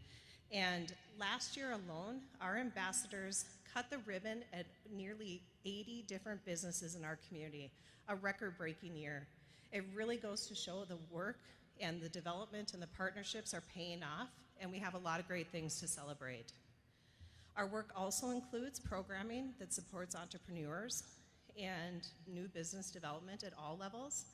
And last year alone, our ambassadors cut the ribbon at nearly 80 different businesses in our community, a record-breaking year. It really goes to show the work and the development and the partnerships are paying off, and we have a lot of great things to celebrate. Our work also includes programming that supports entrepreneurs and new business development at all levels,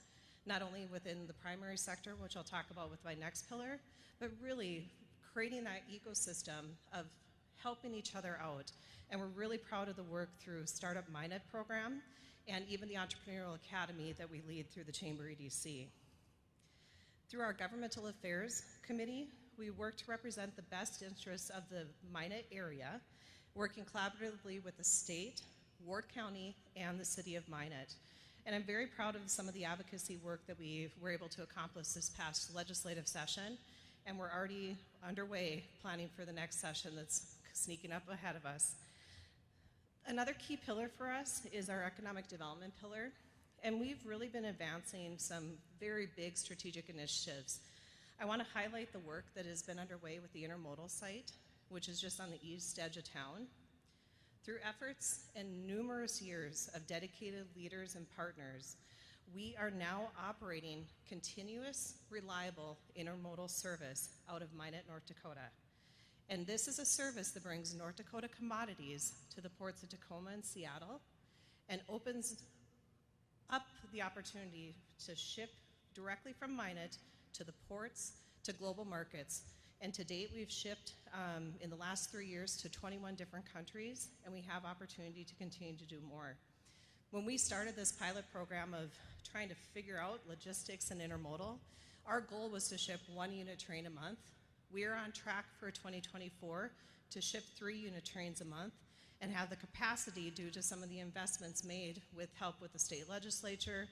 not only within the primary sector, which I'll talk about with my next pillar, but really creating that ecosystem of helping each other out. And we're really proud of the work through Startup Minot program and even the Entrepreneurial Academy that we lead through the Chamber EDC. Through our Governmental Affairs Committee, we work to represent the best interests of the Minot area, working collaboratively with the state, Ward County, and the City of Minot. And I'm very proud of some of the advocacy work that we were able to accomplish this past legislative session, and we're already underway planning for the next session that's sneaking up ahead of us. Another key pillar for us is our economic development pillar, and we've really been advancing some very big strategic initiatives. I want to highlight the work that has been underway with the intermodal site, which is just on the east edge of town. Through efforts and numerous years of dedicated leaders and partners, we are now operating continuous, reliable intermodal service out of Minot, North Dakota. And this is a service that brings North Dakota commodities to the ports of Tacoma and Seattle and opens up the opportunity to ship directly from Minot to the ports, to global markets. And to date, we've shipped in the last 3 years to 21 different countries, and we have opportunity to continue to do more. When we started this pilot program of trying to figure out logistics and intermodal, our goal was to ship 1 unit train a month. We are on track for 2024 to ship 3 unit trains a month and have the capacity, due to some of the investments made with help with the state legislature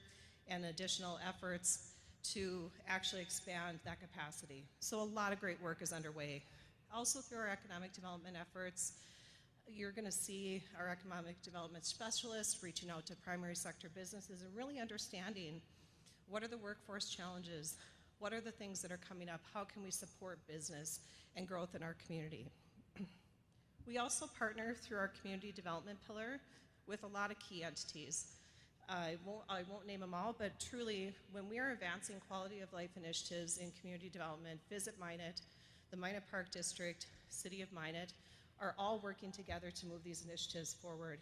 and additional efforts, to actually expand that capacity. So a lot of great work is underway. Also through our economic development efforts, you're going to see our economic development specialists reaching out to primary sector businesses and really understanding what are the workforce challenges, what are the things that are coming up, how can we support business and growth in our community. We also partner through our community development pillar with a lot of key entities. I won't name them all, but truly, when we are advancing quality of life initiatives in community development, Visit Minot, the Minot Park District, City of Minot, are all working together to move these initiatives forward.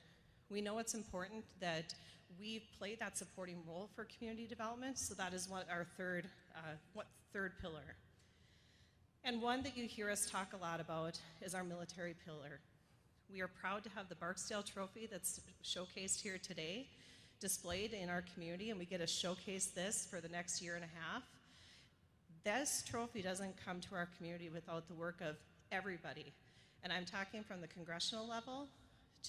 We know it's important that we play that supporting role for community development, so that is what our third pillar. And one that you hear us talk a lot about is our military pillar. We are proud to have the Barksdale Trophy that's showcased here today, displayed in our community, and we get to showcase this for the next year and a half. This trophy doesn't come to our community without the work of everybody. And I'm talking from the congressional level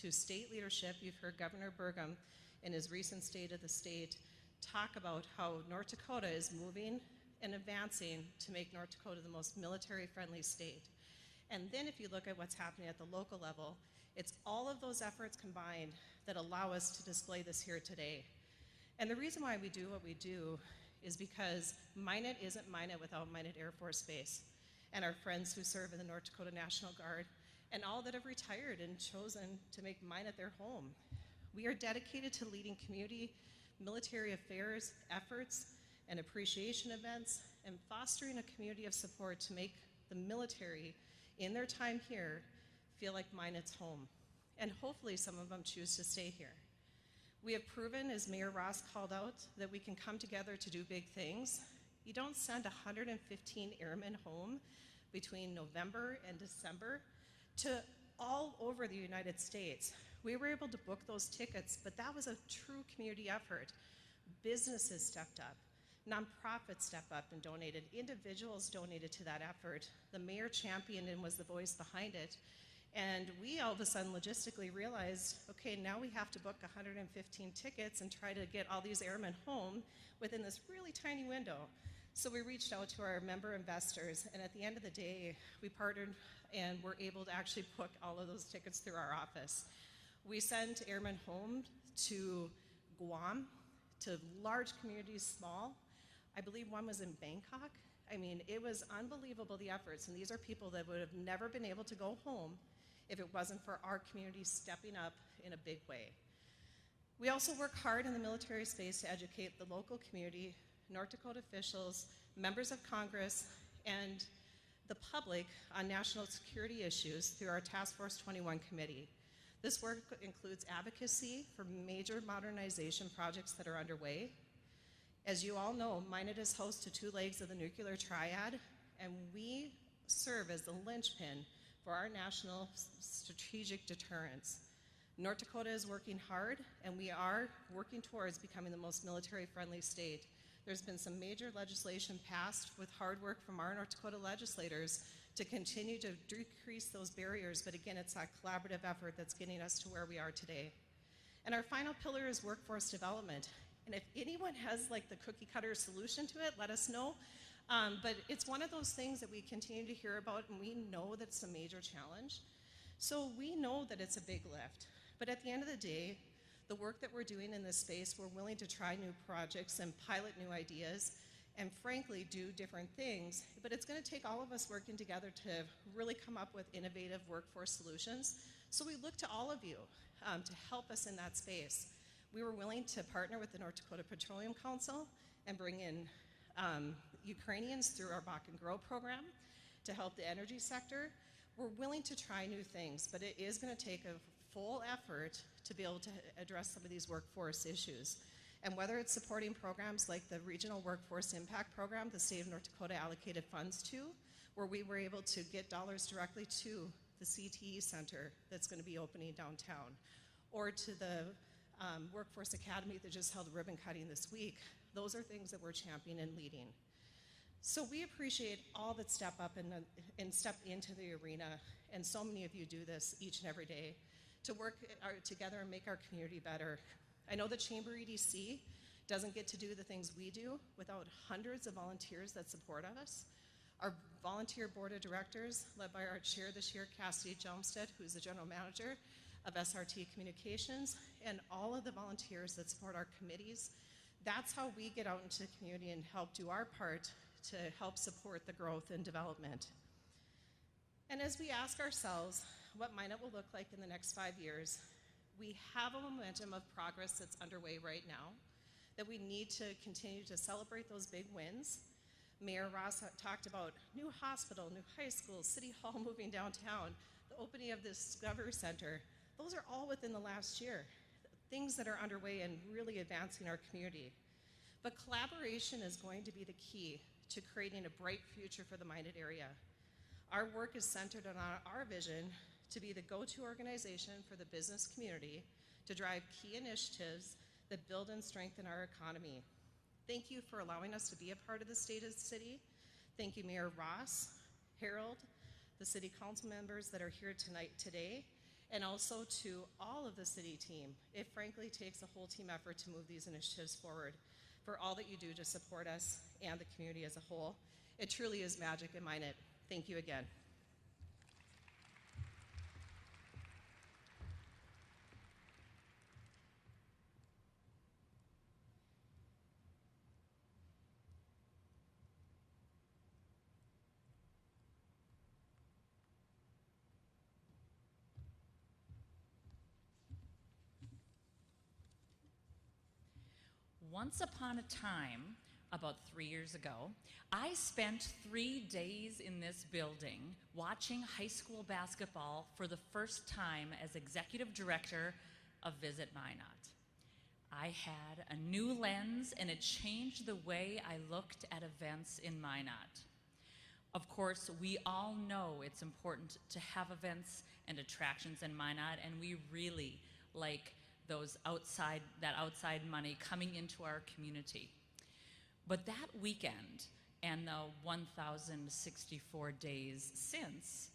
to state leadership. You've heard Governor Burgum in his recent State of the State talk about how North Dakota is moving and advancing to make North Dakota the most military-friendly state. And then if you look at what's happening at the local level, it's all of those efforts combined that allow us to display this here today. And the reason why we do what we do is because Minot isn't Minot without Minot Air Force Base and our friends who serve in the North Dakota National Guard and all that have retired and chosen to make Minot their home. We are dedicated to leading community military affairs efforts and appreciation events and fostering a community of support to make the military in their time here feel like Minot's home. And hopefully some of them choose to stay here. We have proven, as Mayor Ross called out, that we can come together to do big things. You don't send 115 airmen home between November and December to all over the United States. We were able to book those tickets, but that was a true community effort. Businesses stepped up. Nonprofits stepped up and donated. Individuals donated to that effort. The mayor championed and was the voice behind it. And we all of a sudden logistically realized, okay, now we have to book 115 tickets and try to get all these airmen home within this really tiny window. So we reached out to our member investors, and at the end of the day, we partnered and were able to actually book all of those tickets through our office. We sent airmen home to Guam, to large communities, small. I believe one was in Bangkok. I mean, it was unbelievable, the efforts, and these are people that would have never been able to go home if it wasn't for our community stepping up in a big way. We also work hard in the military space to educate the local community, North Dakota officials, members of Congress, and the public on national security issues through our Task Force 21 committee. This work includes advocacy for major modernization projects that are underway. As you all know, Minot is host to two legs of the nuclear triad, and we serve as the linchpin for our national strategic deterrence. North Dakota is working hard, and we are working towards becoming the most military-friendly state. There's been some major legislation passed with hard work from our North Dakota legislators to continue to decrease those barriers, but again, it's that collaborative effort that's getting us to where we are today. And our final pillar is workforce development. And if anyone has like the cookie cutter solution to it, let us know. But it's one of those things that we continue to hear about, and we know that it's a major challenge. So we know that it's a big lift. But at the end of the day, the work that we're doing in this space, we're willing to try new projects and pilot new ideas and frankly do different things. But it's going to take all of us working together to really come up with innovative workforce solutions. So we look to all of you to help us in that space. We were willing to partner with the North Dakota Petroleum Council and bring in Ukrainians through our Bach and Grow program to help the energy sector. We're willing to try new things, but it is going to take a full effort to be able to address some of these workforce issues. And whether it's supporting programs like the Regional Workforce Impact Program, the state of North Dakota allocated funds to, where we were able to get dollars directly to the CTE Center that's going to be opening downtown, or to the Workforce Academy that just held ribbon cutting this week. Those are things that we're championing and leading. So we appreciate all that step up and step into the arena, and so many of you do this each and every day to work together and make our community better. I know the Chamber EDC doesn't get to do the things we do without hundreds of volunteers that support us. Our volunteer board of directors, led by our chair this year, Cassidy Jelmstead, who's the general manager of SRT Communications, and all of the volunteers that support our committees. That's how we get out into the community and help do our part to help support the growth and development. And as we ask ourselves what Minot will look like in the next 5 years, we have a momentum of progress that's underway right now that we need to continue to celebrate those big wins. Mayor Ross talked about new hospital, new high school, city hall moving downtown, the opening of this Discovery Center. Those are all within the last year, things that are underway and really advancing our community. But collaboration is going to be the key to creating a bright future for the Minot area. Our work is centered on our vision to be the go-to organization for the business community to drive key initiatives that build and strengthen our economy. Thank you for allowing us to be a part of the state of the city. Thank you, Mayor Ross, Harold, the city council members that are here today, and also to all of the city team. It frankly takes a whole team effort to move these initiatives forward. for all that you do to support us and the community as a whole. It truly is magic in Minot. Thank you again. Once upon a time, about 3 years ago, I spent 3 days in this building watching high school basketball for the first time as executive director of Visit Minot. I had a new lens, and it changed the way I looked at events in Minot. Of course, we all know it's important to have events and attractions in Minot, and we really like that outside money coming into our community. But that weekend and the 1,064 days since,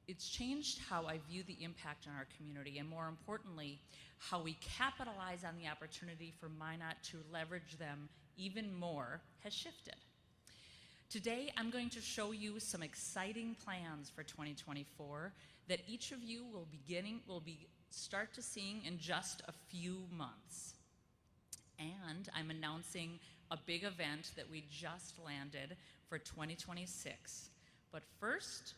it's changed how I view the impact on our community, and more importantly, how we capitalize on the opportunity for Minot to leverage them even more has shifted. Today, I'm going to show you some exciting plans for 2024 that each of you will start to seeing in just a few months. And I'm announcing a big event that we just landed for 2026. But first,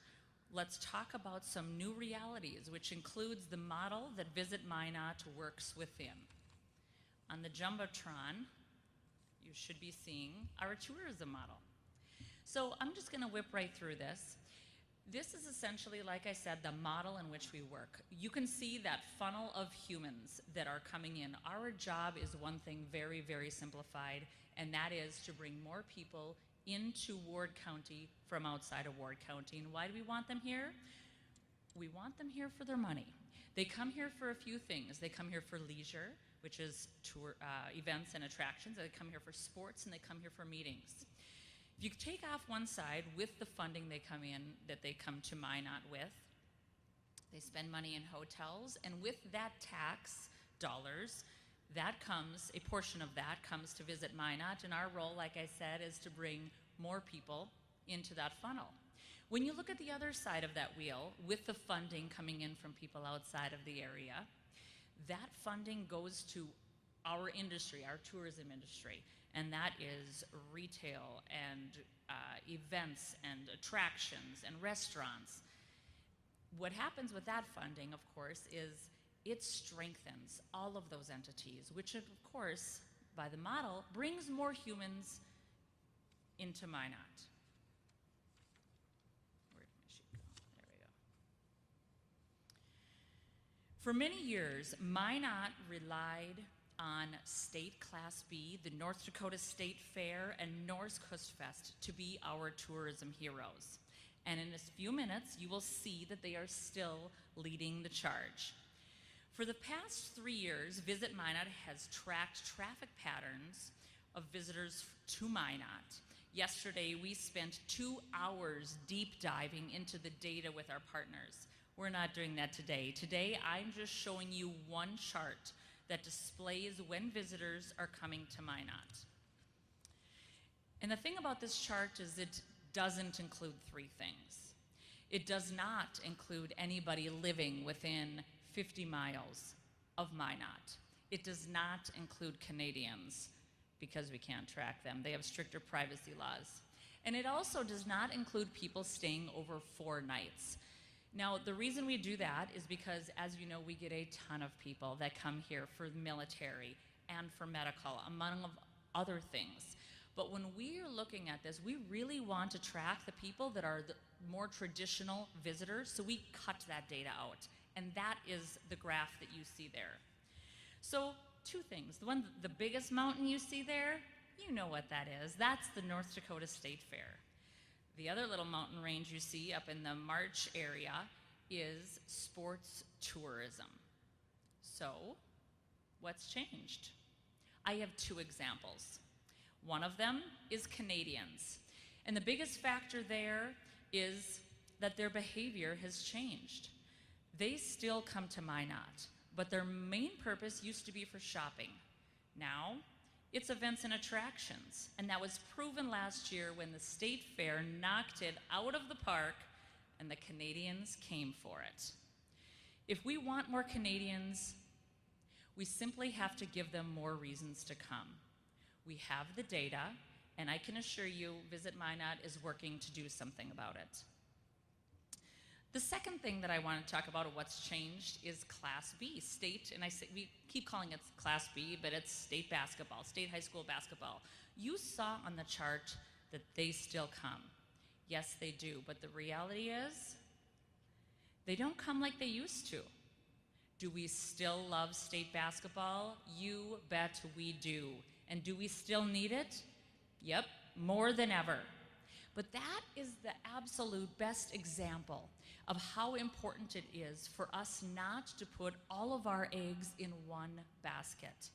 let's talk about some new realities, which includes the model that Visit Minot works within. On the Jumbotron, you should be seeing our tourism model. So I'm just going to whip right through this. This is essentially, like I said, the model in which we work. You can see that funnel of humans that are coming in. Our job is one thing very, very simplified, and that is to bring more people into Ward County from outside of Ward County. And why do we want them here? We want them here for their money. They come here for a few things. They come here for leisure, which is tour, events and attractions. They come here for sports, and they come here for meetings. If you take off one side with the funding they come to Minot with, they spend money in hotels, and with that tax dollars, a portion of that comes to Visit Minot, and our role, like I said, is to bring more people into that funnel. When you look at the other side of that wheel, with the funding coming in from people outside of the area, that funding goes to our industry, our tourism industry, and that is retail and events and attractions and restaurants. What happens with that funding, of course, is it strengthens all of those entities, which of course, by the model, brings more humans into Minot. Where did my sheet go? There we go. For many years, Minot relied on State Class B, the North Dakota State Fair, and Norse Coast Fest to be our tourism heroes. And in a few minutes, you will see that they are still leading the charge. For the past 3 years, Visit Minot has tracked traffic patterns of visitors to Minot. Yesterday, we spent 2 hours deep diving into the data with our partners. We're not doing that today. Today, I'm just showing you one chart that displays when visitors are coming to Minot. And the thing about this chart is it doesn't include 3 things. It does not include anybody living within 50 miles of Minot. It does not include Canadians, because we can't track them. They have stricter privacy laws. And it also does not include people staying over 4 nights. Now, the reason we do that is because, as you know, we get a ton of people that come here for the military and for medical, among other things. But when we are looking at this, we really want to track the people that are the more traditional visitors, so we cut that data out. And that is the graph that you see there. So, 2 things. The biggest mountain you see there, you know what that is. That's the North Dakota State Fair. The other little mountain range you see up in the March area is sports tourism. So, what's changed? I have 2 examples. One of them is Canadians. And the biggest factor there is that their behavior has changed. They still come to Minot, but their main purpose used to be for shopping. Now, it's events and attractions, and that was proven last year when the State Fair knocked it out of the park and the Canadians came for it. If we want more Canadians, we simply have to give them more reasons to come. We have the data, and I can assure you Visit Minot is working to do something about it. The second thing that I want to talk about of what's changed is Class B, state, and we keep calling it Class B, but it's state basketball, state high school basketball. You saw on the chart that they still come. Yes, they do, but the reality is they don't come like they used to. Do we still love state basketball? You bet we do. And do we still need it? Yep, more than ever. But that is the absolute best example of how important it is for us not to put all of our eggs in one basket.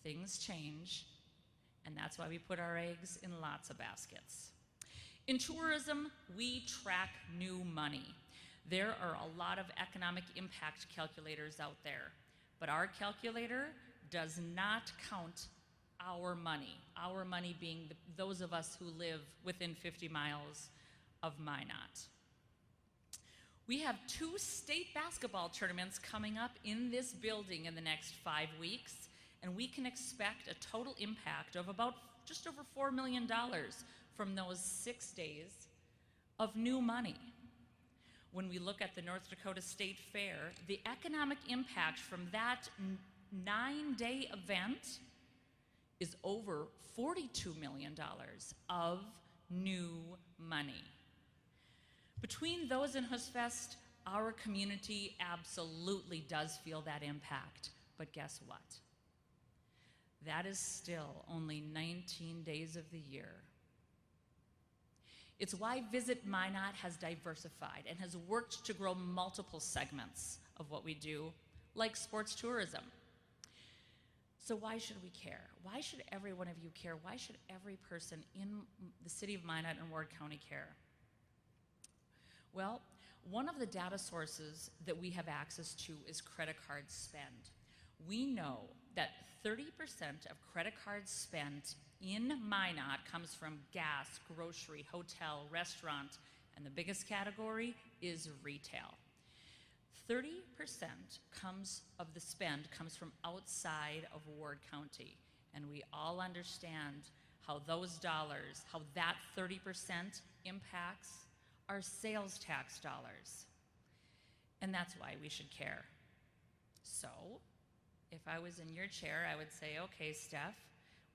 Things change, and that's why we put our eggs in lots of baskets. In tourism, we track new money. There are a lot of economic impact calculators out there, but our calculator does not count our money being those of us who live within 50 miles of Minot. We have 2 state basketball tournaments coming up in this building in the next 5 weeks, and we can expect a total impact of about just over $4 million from those 6 days of new money. When we look at the North Dakota State Fair, the economic impact from that 9-day event is over $42 million of new money. Between those and Husfest, our community absolutely does feel that impact. But guess what? That is still only 19 days of the year. It's why Visit Minot has diversified and has worked to grow multiple segments of what we do, like sports tourism. So why should we care? Why should every one of you care? Why should every person in the city of Minot and Ward County care? Well, one of the data sources that we have access to is credit card spend. We know that 30% of credit card spent in Minot comes from gas, grocery, hotel, restaurant, and the biggest category is retail. 30% of the spend comes from outside of Ward County, and we all understand how those dollars, how that 30% impacts our sales tax dollars. And that's why we should care. So, if I was in your chair, I would say, okay, Steph,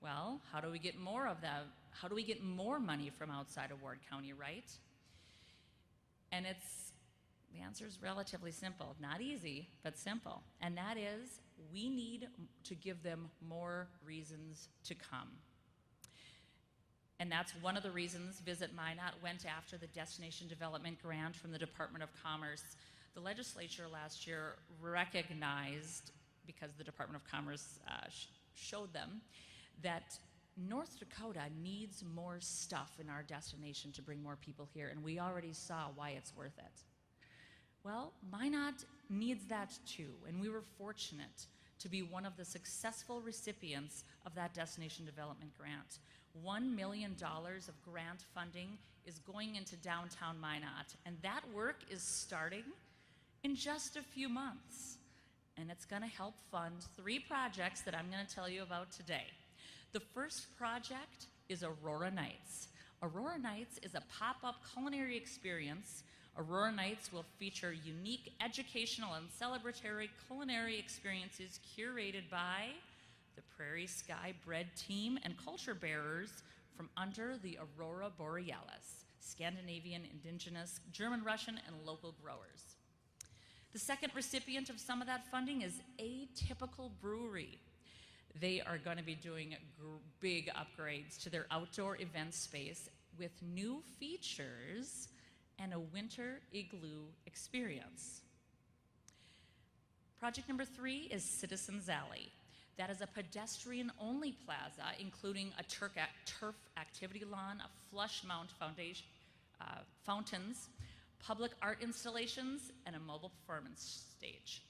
well, how do we get more of that? How do we get more money from outside of Ward County, right? And the answer is relatively simple. Not easy, but simple. And that is, we need to give them more reasons to come. And that's one of the reasons Visit Minot went after the Destination Development Grant from the Department of Commerce. The legislature last year recognized, because the Department of Commerce showed them, that North Dakota needs more stuff in our destination to bring more people here, and we already saw why it's worth it. Well, Minot needs that too, and we were fortunate to be one of the successful recipients of that Destination Development Grant. $1 million of grant funding is going into downtown Minot, and that work is starting in just a few months. And it's going to help fund 3 projects that I'm going to tell you about today. The first project is Aurora Nights. Aurora Nights is a pop-up culinary experience. Aurora Nights will feature unique educational and celebratory culinary experiences curated by the Prairie Sky Bread team and culture bearers from under the Aurora Borealis, Scandinavian, Indigenous, German, Russian, and local growers. The second recipient of some of that funding is Atypical Brewery. They are going to be doing big upgrades to their outdoor event space with new features and a winter igloo experience. Project number 3 is Citizens Alley. That is a pedestrian-only plaza, including a turf activity lawn, a flush mount fountains, public art installations, and a mobile performance stage.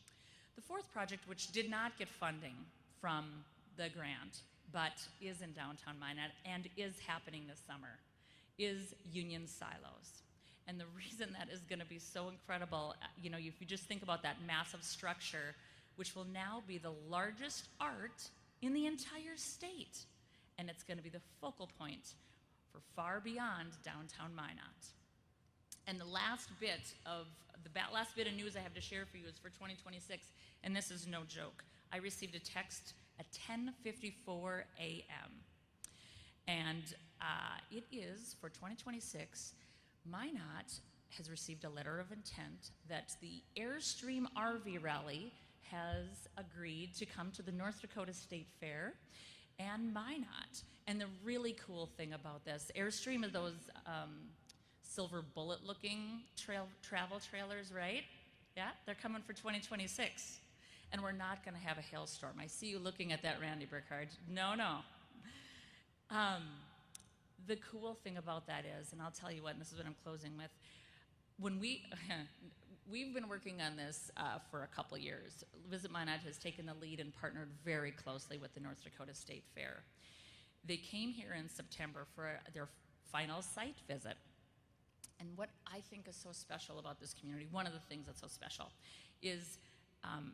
The fourth project, which did not get funding from the grant, but is in downtown Minot and is happening this summer, is Union Silos. And the reason that is going to be so incredible, you know, if you just think about that massive structure, which will now be the largest art in the entire state. And it's going to be the focal point for far beyond downtown Minot. And the last bit of news I have to share for you is for 2026, and this is no joke. I received a text at 10:54 a.m. And it is for 2026. Minot has received a letter of intent that the Airstream RV Rally has agreed to come to the North Dakota State Fair and Minot. And the really cool thing about this, Airstream are those silver bullet-looking travel trailers, right? Yeah, they're coming for 2026. And we're not going to have a hailstorm. I see you looking at that, Randy Burkhardt. No. The cool thing about that is, and I'll tell you what, and this is what I'm closing with, when we've been working on this for a couple years. Visit Minot has taken the lead and partnered very closely with the North Dakota State Fair. They came here in September for their final site visit. And what I think is so special about this community, one of the things that's so special, is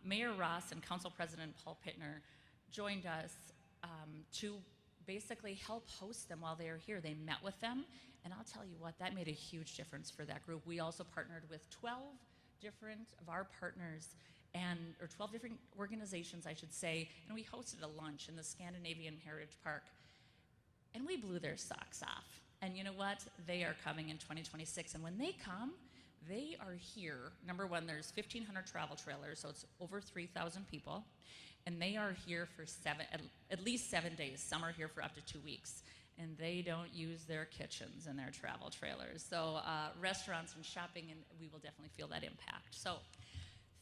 Mayor Ross and Council President Paul Pittner joined us to basically help host them while they were here. They met with them, and I'll tell you what, that made a huge difference for that group. We also partnered with 12 different of our partners, or 12 different organizations, I should say, and we hosted a lunch in the Scandinavian Heritage Park, and we blew their socks off. And you know what? They are coming in 2026, and when they come, they are here. Number one, there's 1,500 travel trailers, so it's over 3,000 people. And they are here for at least 7 days. Some are here for up to 2 weeks. And they don't use their kitchens in their travel trailers. So restaurants and shopping, and we will definitely feel that impact. So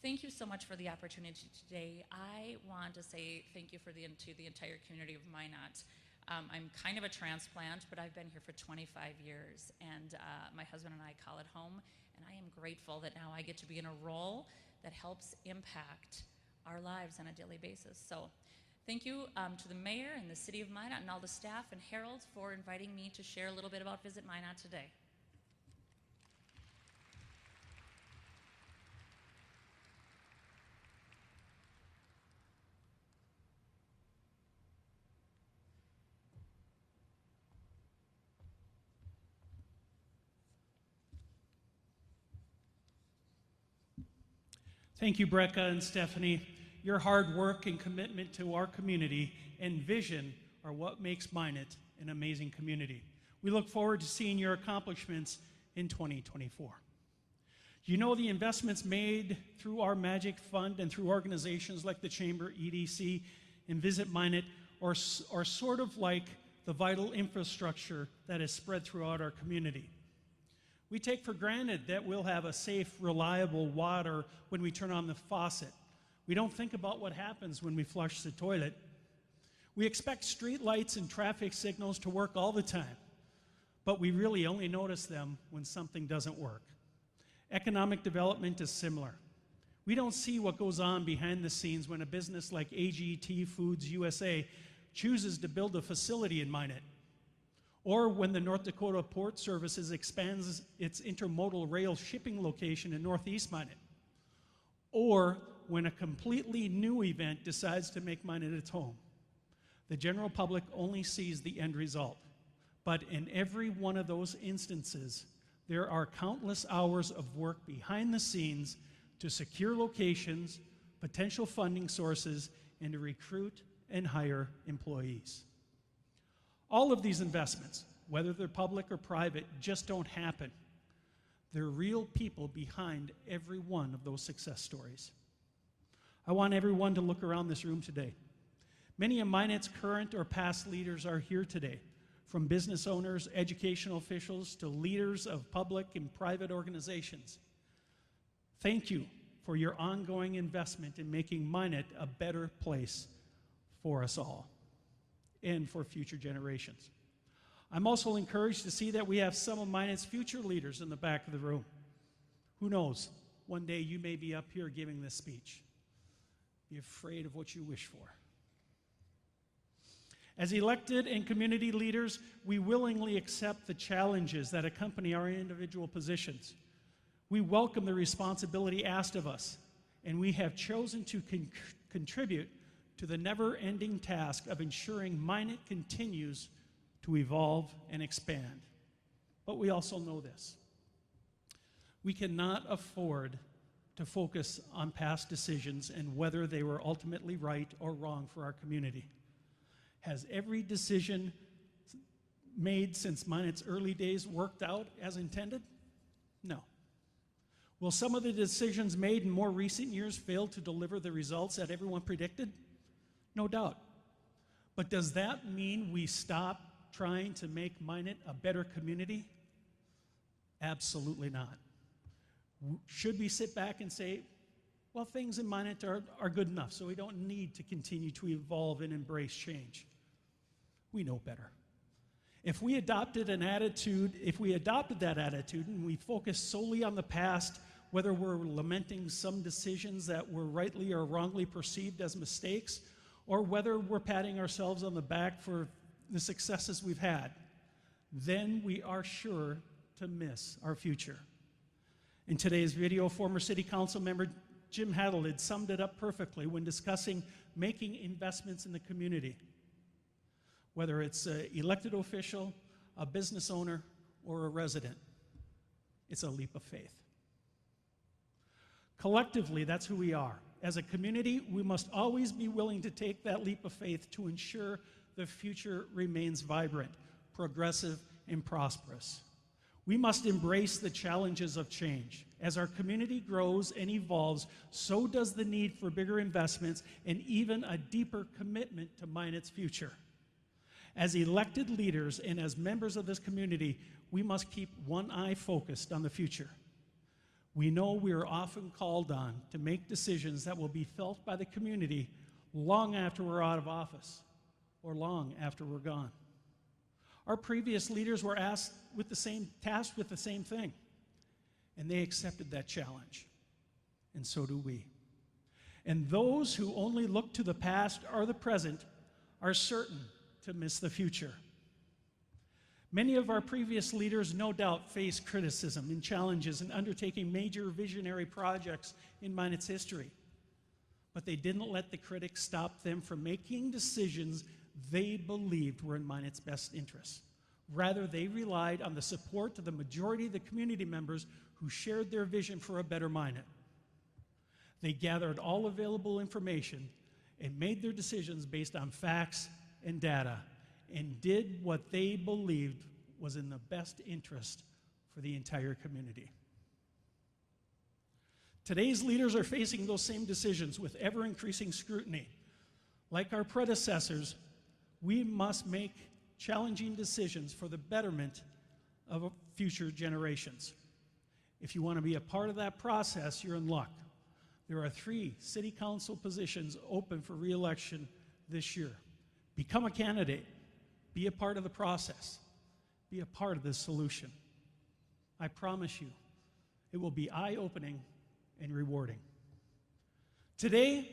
thank you so much for the opportunity today. I want to say thank you to the entire community of Minot. I'm kind of a transplant, but I've been here for 25 years. And my husband and I call it home. And I am grateful that now I get to be in a role that helps impact our lives on a daily basis. So thank you to the mayor and the city of Minot and all the staff and Harold for inviting me to share a little bit about Visit Minot today. Thank you, Brecca and Stephanie. Your hard work and commitment to our community and vision are what makes Minot an amazing community. We look forward to seeing your accomplishments in 2024. You know, the investments made through our Magic Fund and through organizations like the Chamber, EDC, and Visit Minot are sort of like the vital infrastructure that is spread throughout our community. We take for granted that we'll have a safe, reliable water when we turn on the faucet. We don't think about what happens when we flush the toilet. We expect street lights and traffic signals to work all the time, but we really only notice them when something doesn't work. Economic development is similar. We don't see what goes on behind the scenes when a business like AGT Foods USA chooses to build a facility in Minot, or when the North Dakota Port Services expands its intermodal rail shipping location in Northeast Minot, or when a completely new event decides to make Minot its home. The general public only sees the end result, but in every one of those instances, there are countless hours of work behind the scenes to secure locations, potential funding sources, and to recruit and hire employees. All of these investments, whether they're public or private, just don't happen. There are real people behind every one of those success stories. I want everyone to look around this room today. Many of Minot's current or past leaders are here today, from business owners, educational officials, to leaders of public and private organizations. Thank you for your ongoing investment in making Minot a better place for us all and for future generations. I'm also encouraged to see that we have some of Minot's future leaders in the back of the room. Who knows, one day you may be up here giving this speech. Be afraid of what you wish for. As elected and community leaders, we willingly accept the challenges that accompany our individual positions. We welcome the responsibility asked of us, and we have chosen to contribute to the never-ending task of ensuring Minot continues to evolve and expand. But we also know this. We cannot afford to focus on past decisions and whether they were ultimately right or wrong for our community. Has every decision made since Minot's early days worked out as intended? No. Will some of the decisions made in more recent years fail to deliver the results that everyone predicted? No doubt. But does that mean we stop trying to make Minot a better community? Absolutely not. Should we sit back and say, well, things in Minot are good enough, so we don't need to continue to evolve and embrace change? We know better. If we adopted that attitude and we focus solely on the past, whether we're lamenting some decisions that were rightly or wrongly perceived as mistakes, or whether we're patting ourselves on the back for the successes we've had, then we are sure to miss our future. In today's video, former City Council member Jim Haddled summed it up perfectly when discussing making investments in the community. Whether it's an elected official, a business owner, or a resident, it's a leap of faith. Collectively, that's who we are. As a community, we must always be willing to take that leap of faith to ensure the future remains vibrant, progressive, and prosperous. We must embrace the challenges of change. As our community grows and evolves, so does the need for bigger investments and even a deeper commitment to Minot's future. As elected leaders and as members of this community, we must keep one eye focused on the future. We know we are often called on to make decisions that will be felt by the community long after we're out of office or long after we're gone. Our previous leaders were tasked with the same thing, and they accepted that challenge, and so do we. And those who only look to the past or the present are certain to miss the future. Many of our previous leaders no doubt faced criticism and challenges in undertaking major visionary projects in Minot's history, but they didn't let the critics stop them from making decisions they believed were in Minot's best interests. Rather, they relied on the support of the majority of the community members who shared their vision for a better Minot. They gathered all available information and made their decisions based on facts and data, and did what they believed was in the best interest for the entire community. Today's leaders are facing those same decisions with ever-increasing scrutiny. Like our predecessors, we must make challenging decisions for the betterment of future generations. If you want to be a part of that process, you're in luck. There are 3 city council positions open for re-election this year. Become a candidate. Be a part of the process. Be a part of the solution. I promise you, it will be eye-opening and rewarding. Today,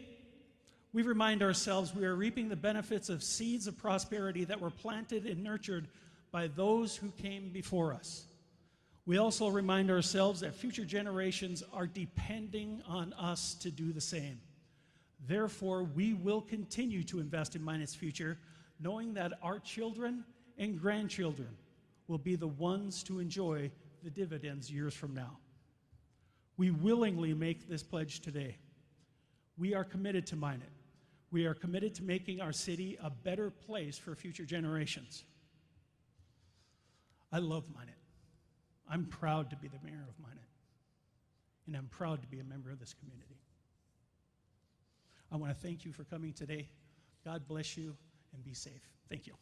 we remind ourselves we are reaping the benefits of seeds of prosperity that were planted and nurtured by those who came before us. We also remind ourselves that future generations are depending on us to do the same. Therefore, we will continue to invest in Minot's future, knowing that our children and grandchildren will be the ones to enjoy the dividends years from now. We willingly make this pledge today. We are committed to Minot. We are committed to making our city a better place for future generations. I love Minot. I'm proud to be the mayor of Minot, and I'm proud to be a member of this community. I want to thank you for coming today. God bless you, and be safe. Thank you.